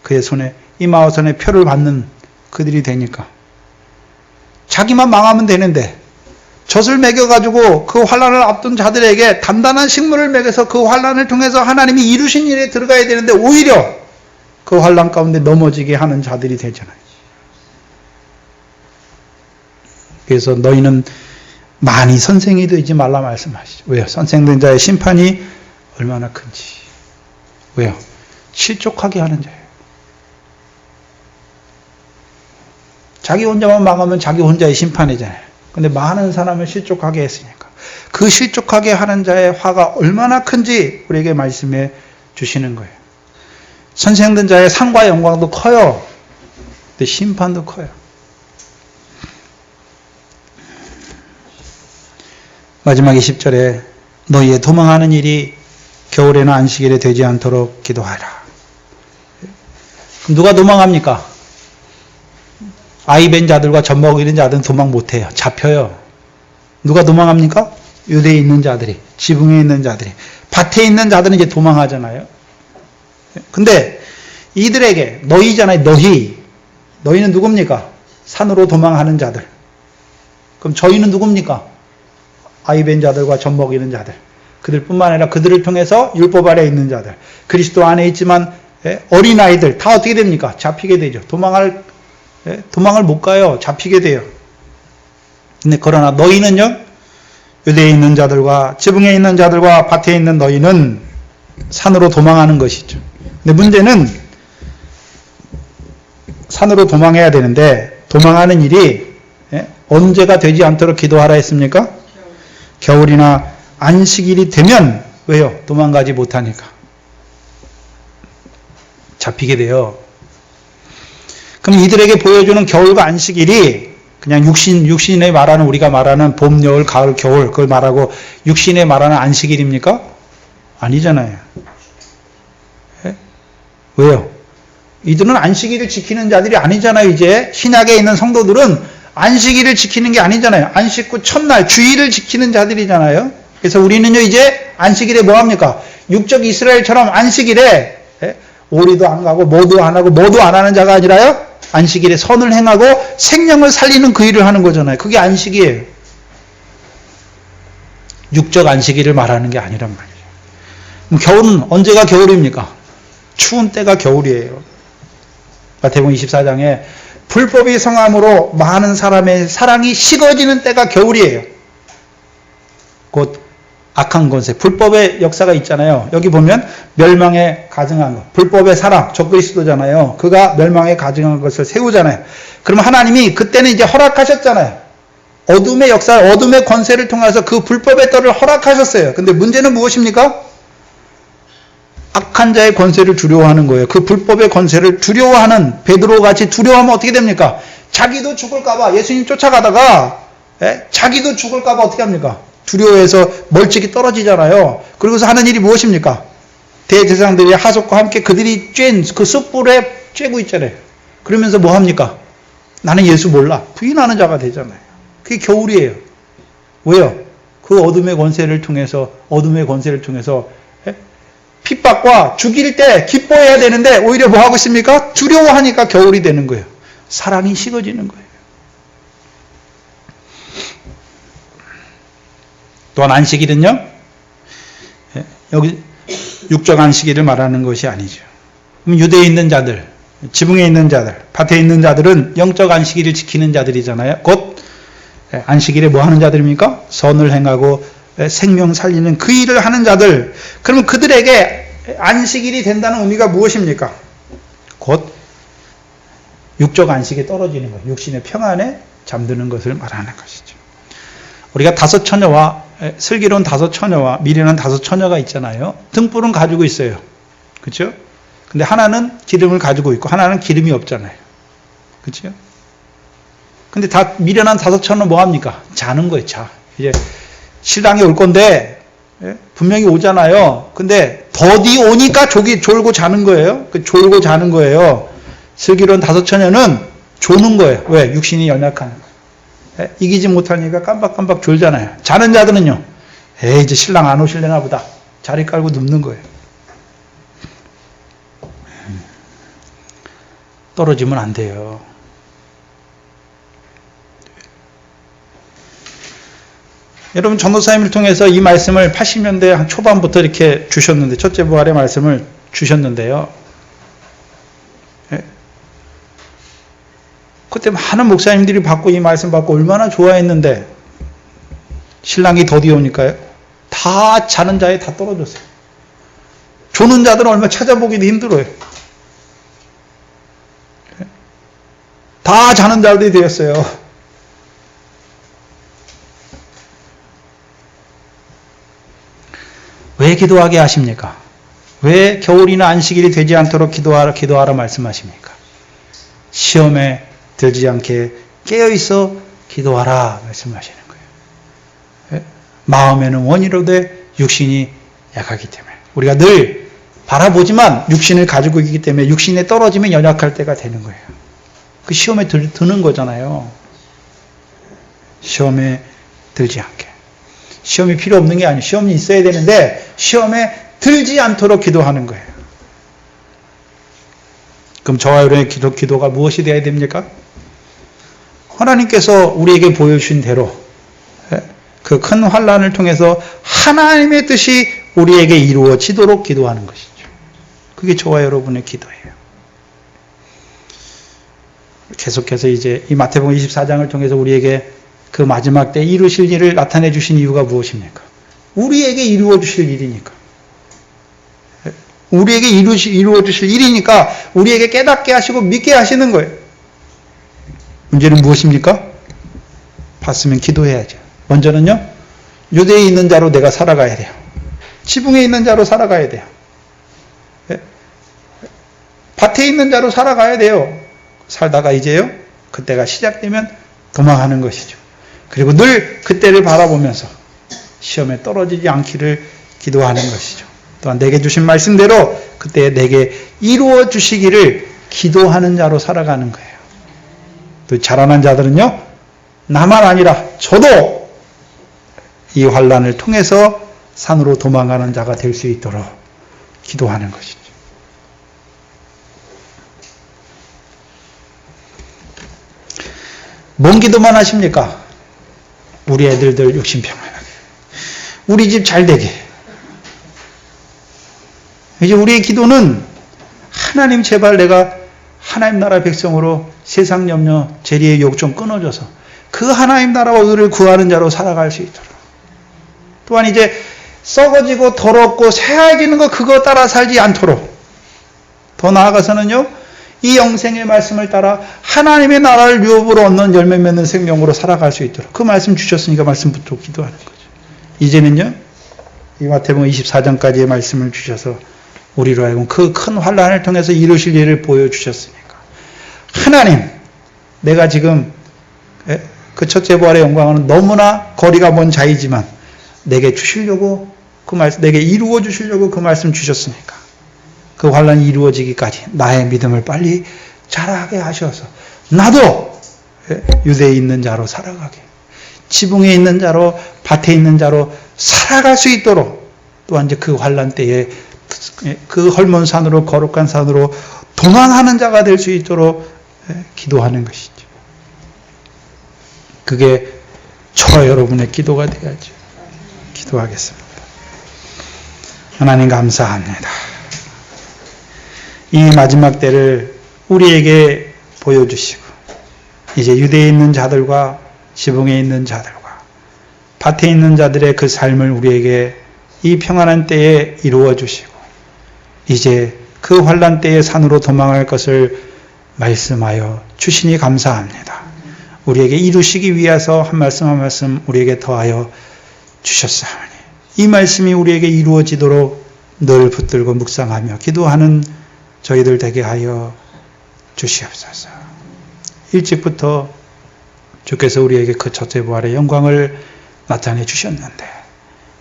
그의 손에 이마와선의 표를 받는 그들이 되니까. 자기만 망하면 되는데 젖을 먹여가지고 그 환란을 앞둔 자들에게 단단한 식물을 먹여서 그 환란을 통해서 하나님이 이루신 일에 들어가야 되는데 오히려 그 환란 가운데 넘어지게 하는 자들이 되잖아요. 그래서 너희는 많이 선생이 되지 말라 말씀하시죠. 왜요? 선생된 자의 심판이 얼마나 큰지. 왜요? 실족하게 하는 자예요. 자기 혼자만 망하면 자기 혼자의 심판이잖아요. 근데 많은 사람을 실족하게 했으니까. 그 실족하게 하는 자의 화가 얼마나 큰지 우리에게 말씀해 주시는 거예요. 선생된 자의 상과 영광도 커요. 근데 심판도 커요. 마지막에 10절에 너희의 도망하는 일이 겨울에나 안식일에 되지 않도록 기도하라. 그럼 누가 도망합니까? 아이 벤 자들과 젖 먹이는 자들은 도망 못해요. 잡혀요. 누가 도망합니까? 유대에 있는 자들이, 지붕에 있는 자들이. 밭에 있는 자들은 이제 도망하잖아요. 근데 이들에게, 너희잖아요, 너희는 누굽니까? 산으로 도망하는 자들. 그럼 저희는 누굽니까? 아이 벤 자들과 젖 먹이는 자들. 그들뿐만 아니라 그들을 통해서 율법 아래 있는 자들. 그리스도 안에 있지만 어린아이들 다 어떻게 됩니까? 잡히게 되죠. 도망을 못 가요. 잡히게 돼요. 근데 그러나 너희는요? 유대에 있는 자들과 지붕에 있는 자들과 밭에 있는 너희는 산으로 도망하는 것이죠. 근데 문제는 산으로 도망해야 되는데 도망하는 일이 언제가 되지 않도록 기도하라 했습니까? 겨울이나 안식일이 되면 왜요? 도망가지 못하니까. 잡히게 돼요. 그럼 이들에게 보여주는 겨울과 안식일이 그냥 육신에 말하는 우리가 말하는 봄, 여울, 가을, 겨울 그걸 말하고 육신에 말하는 안식일입니까? 아니잖아요. 왜요? 이들은 안식일을 지키는 자들이 아니잖아요. 이제 신약에 있는 성도들은 안식일을 지키는 게 아니잖아요. 안식 후 첫날 주일을 지키는 자들이잖아요. 그래서 우리는요 이제 안식일에 뭐 합니까? 육적 이스라엘처럼 안식일에 오리도 안 가고 뭐도 안 하고 뭐도 안 하는 자가 아니라요. 안식일에 선을 행하고 생명을 살리는 그 일을 하는 거잖아요. 그게 안식이에요. 육적 안식일을 말하는 게 아니란 말이에요. 그럼 겨울은 언제가 겨울입니까? 추운 때가 겨울이에요. 마태복음 24장에 불법이 성함으로 많은 사람의 사랑이 식어지는 때가 겨울이에요. 곧 악한 권세, 불법의 역사가 있잖아요. 여기 보면 멸망에 가증한 것, 불법의 사랑, 적그리스도잖아요. 그가 멸망에 가증한 것을 세우잖아요. 그러면 하나님이 그때는 이제 허락하셨잖아요. 어둠의 역사, 어둠의 권세를 통해서 그 불법의 떨을 허락하셨어요. 근데 문제는 무엇입니까? 악한 자의 권세를 두려워하는 거예요. 그 불법의 권세를 두려워하는 베드로같이 두려워하면 어떻게 됩니까? 자기도 죽을까봐 예수님 쫓아가다가 자기도 죽을까봐 어떻게 합니까? 두려워해서 멀찍이 떨어지잖아요. 그러고서 하는 일이 무엇입니까? 대제사장들이 하석과 함께 그들이 쬐은 그 숯불에 쬐고 있잖아요. 그러면서 뭐 합니까? 나는 예수 몰라. 부인하는 자가 되잖아요. 그게 겨울이에요. 왜요? 그 어둠의 권세를 통해서 핍박과 죽일 때 기뻐해야 되는데 오히려 뭐 하고 있습니까? 두려워하니까 겨울이 되는 거예요. 사랑이 식어지는 거예요. 또한 안식일은요, 여기 육적 안식일을 말하는 것이 아니죠. 그럼 유대에 있는 자들, 지붕에 있는 자들, 밭에 있는 자들은 영적 안식일을 지키는 자들이잖아요. 곧 안식일에 뭐 하는 자들입니까? 선을 행하고 생명 살리는 그 일을 하는 자들. 그러면 그들에게 안식일이 된다는 의미가 무엇입니까? 곧 육적 안식에 떨어지는 것, 육신의 평안에 잠드는 것을 말하는 것이죠. 우리가 다섯 처녀와 슬기로운 다섯 처녀와 미련한 다섯 처녀가 있잖아요. 등불은 가지고 있어요. 그렇죠? 근데 하나는 기름을 가지고 있고 하나는 기름이 없잖아요. 그렇죠? 근데 다 미련한 다섯 처녀는 뭐 합니까? 자는 거예요. 자. 이제 신랑이 올 건데 분명히 오잖아요. 근데 더디 오니까 졸고 자는 거예요. 졸고 자는 거예요. 슬기로운 다섯 처녀는 조는 거예요. 왜? 육신이 연약한 거예요. 이기지 못하니까 깜박깜박 졸잖아요. 자는 자들은요. 이제 신랑 안 오실려나 보다. 자리 깔고 눕는 거예요. 떨어지면 안 돼요. 여러분 전도사님을 통해서 이 말씀을 80년대 한 초반부터 이렇게 주셨는데 첫째 부활의 말씀을 주셨는데요. 그때 많은 목사님들이 받고 이 말씀 받고 얼마나 좋아했는데 신랑이 더디 오니까요. 다 자는 자에 다 떨어졌어요. 조는 자들은 얼마 찾아보기도 힘들어요. 다 자는 자들이 되었어요. 왜 기도하게 하십니까? 왜 겨울이나 안식일이 되지 않도록 기도하라 말씀하십니까? 시험에 들지 않게 깨어있어 기도하라 말씀하시는 거예요. 마음에는 원이로되 육신이 약하기 때문에 우리가 늘 바라보지만 육신을 가지고 있기 때문에 육신에 떨어지면 연약할 때가 되는 거예요. 그 시험에 드는 거잖아요. 시험에 들지 않게. 시험이 필요 없는 게 아니에요. 시험이 있어야 되는데 시험에 들지 않도록 기도하는 거예요. 그럼 저와 여러분의 기도가 무엇이 되어야 됩니까? 하나님께서 우리에게 보여주신 대로 그 큰 환난을 통해서 하나님의 뜻이 우리에게 이루어지도록 기도하는 것이죠. 그게 저와 여러분의 기도예요. 계속해서 이제 이 마태복음 24장을 통해서 우리에게 그 마지막 때 이루실 일을 나타내 주신 이유가 무엇입니까? 우리에게 이루어 주실 일이니까. 우리에게 이루어 주실 일이니까 우리에게 깨닫게 하시고 믿게 하시는 거예요. 문제는 무엇입니까? 봤으면 기도해야죠. 먼저는요, 유대에 있는 자로 내가 살아가야 돼요. 지붕에 있는 자로 살아가야 돼요. 밭에 있는 자로 살아가야 돼요. 살다가 이제요, 그때가 시작되면 도망하는 것이죠. 그리고 늘 그때를 바라보면서 시험에 떨어지지 않기를 기도하는 것이죠. 또한 내게 주신 말씀대로 그때 내게 이루어 주시기를 기도하는 자로 살아가는 거예요. 또 자라난 자들은요, 나만 아니라 저도 이 환난을 통해서 산으로 도망가는 자가 될 수 있도록 기도하는 것이죠. 뭔 기도만 하십니까? 우리 애들들 욕심 평안하게, 우리 집 잘 되게. 이제 우리의 기도는 하나님 제발 내가 하나님 나라 백성으로 세상 염려, 재리의 욕 좀 끊어줘서 그 하나님 나라와 의를 구하는 자로 살아갈 수 있도록. 또한 이제 썩어지고 더럽고 새하얘지는 거 그거 따라 살지 않도록. 더 나아가서는요, 이 영생의 말씀을 따라 하나님의 나라를 유업으로 얻는 열매 맺는 생명으로 살아갈 수 있도록 그 말씀 주셨으니까 말씀 붙들고 기도하는 거죠. 이제는요, 이 마태복음 24장까지의 말씀을 주셔서 우리로 하여금 그 큰 환난을 통해서 이루실 일을 보여주셨으니까 하나님, 내가 지금 그 첫째 부활의 영광은 너무나 거리가 먼 자이지만 내게 주시려고 그 말씀, 내게 이루어 주시려고 그 말씀 주셨으니까 그 환난이 이루어지기까지 나의 믿음을 빨리 자라게 하셔서 나도 유대에 있는 자로 살아가게, 지붕에 있는 자로, 밭에 있는 자로 살아갈 수 있도록, 또한 이제 그 환난 때에 그 헐몬 산으로, 거룩한 산으로 도망하는 자가 될 수 있도록 기도하는 것이죠. 그게 저와 여러분의 기도가 되어야죠. 기도하겠습니다. 하나님 감사합니다. 이 마지막 때를 우리에게 보여주시고 이제 유대에 있는 자들과 지붕에 있는 자들과 밭에 있는 자들의 그 삶을 우리에게 이 평안한 때에 이루어 주시고 이제 그 환난 때의 산으로 도망할 것을 말씀하여 주시니 감사합니다. 우리에게 이루시기 위해서 한 말씀 한 말씀 우리에게 더하여 주셨사오니 이 말씀이 우리에게 이루어지도록 늘 붙들고 묵상하며 기도하는 저희들 되게 하여 주시옵소서. 일찍부터 주께서 우리에게 그 첫째 부활의 영광을 나타내 주셨는데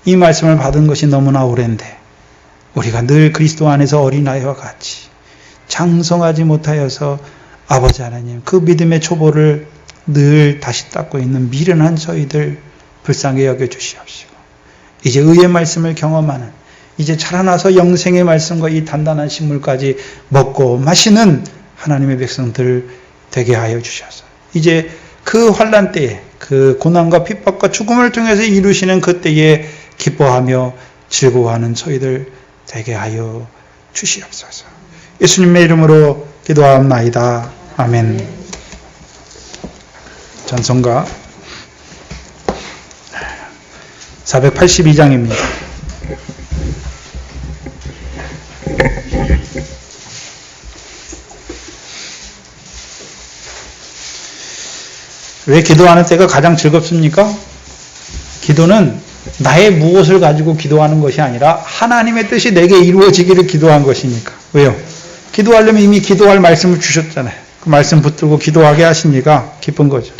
이 말씀을 받은 것이 너무나 오랜데 우리가 늘 그리스도 안에서 어린아이와 같이 장성하지 못하여서 아버지 하나님 그 믿음의 초보를 늘 다시 닦고 있는 미련한 저희들 불쌍히 여겨주시옵시고 이제 의의 말씀을 경험하는 이제 자라나서 영생의 말씀과 이 단단한 식물까지 먹고 마시는 하나님의 백성들 되게 하여 주셔서 이제 그 환난 때에 그 고난과 핍박과 죽음을 통해서 이루시는 그 때에 기뻐하며 즐거워하는 저희들 되게 하여 주시옵소서. 예수님의 이름으로 기도하옵나이다. 아멘. 찬송가 482장입니다. 왜 기도하는 때가 가장 즐겁습니까? 기도는 나의 무엇을 가지고 기도하는 것이 아니라 하나님의 뜻이 내게 이루어지기를 기도한 것이니까. 왜요? 기도하려면 이미 기도할 말씀을 주셨잖아요. 그 말씀 붙들고 기도하게 하시니까 기쁜 거죠.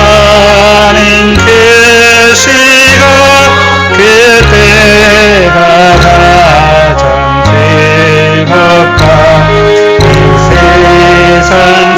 기도하는 그 시간 그때가 가장 즐겁다 이 세상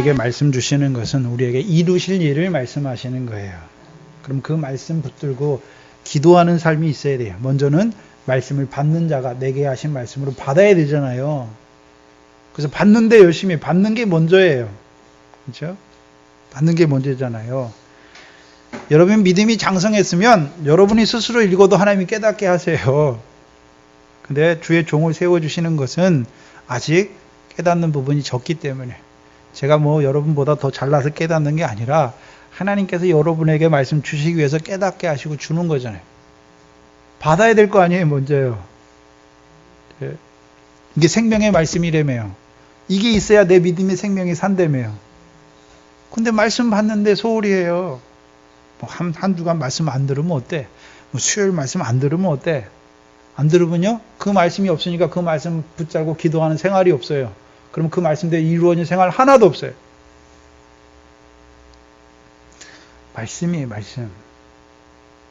우리에게 말씀 주시는 것은 우리에게 이루실 일을 말씀하시는 거예요. 그럼 그 말씀 붙들고 기도하는 삶이 있어야 돼요. 먼저는 말씀을 받는 자가 내게 하신 말씀으로 받아야 되잖아요. 그래서 받는데 열심히 받는 게 먼저예요. 그렇죠? 받는 게 먼저잖아요. 여러분 믿음이 장성했으면 여러분이 스스로 읽어도 하나님이 깨닫게 하세요. 근데 주의 종을 세워주시는 것은 아직 깨닫는 부분이 적기 때문에 제가 뭐 여러분보다 더 잘나서 깨닫는 게 아니라 하나님께서 여러분에게 말씀 주시기 위해서 깨닫게 하시고 주는 거잖아요. 받아야 될 거 아니에요, 먼저요. 이게 생명의 말씀이라며요. 이게 있어야 내 믿음의 생명이 산다며요. 근데 말씀 받는데 소홀히 해요. 뭐 한 주간 말씀 안 들으면 어때? 뭐 수요일 말씀 안 들으면 어때? 안 들으면요? 그 말씀이 없으니까 그 말씀 붙잡고 기도하는 생활이 없어요. 그럼 그 말씀대로 이루어진 생활 하나도 없어요. 말씀이에요, 말씀.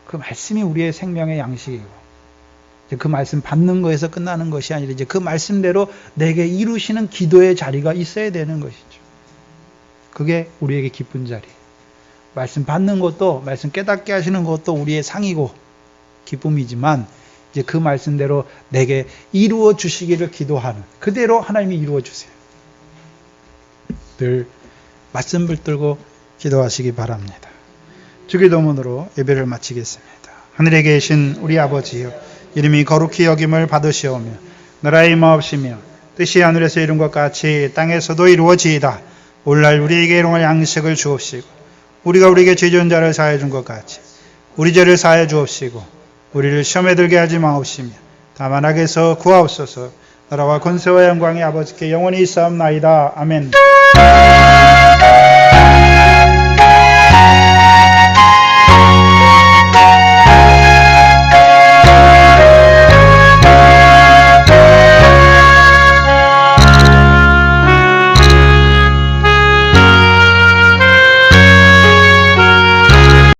그 말씀이 우리의 생명의 양식이고, 이제 그 말씀 받는 거에서 끝나는 것이 아니라 이제 그 말씀대로 내게 이루시는 기도의 자리가 있어야 되는 것이죠. 그게 우리에게 기쁜 자리예요. 말씀 받는 것도, 말씀 깨닫게 하시는 것도 우리의 상이고 기쁨이지만, 이제 그 말씀대로 내게 이루어 주시기를 기도하는, 그대로 하나님이 이루어 주세요. 늘 말씀 붙들고 기도하시기 바랍니다. 주기도문으로 예배를 마치겠습니다. 하늘에 계신 우리 아버지여, 이름이 거룩히 여김을 받으시오며 나라의 마옵시며 뜻이 하늘에서 이룬 것 같이 땅에서도 이루어지이다. 오늘날 우리에게 일용할 양식을 주옵시고 우리가 우리에게 죄 지은 자를 사하여 준 것 같이 우리 죄를 사하여 주옵시고 우리를 시험에 들게 하지 마옵시며 다만 악에서 구하옵소서. 나라와 권세와 영광이 아버지께 영원히 있사옵나이다. 아멘.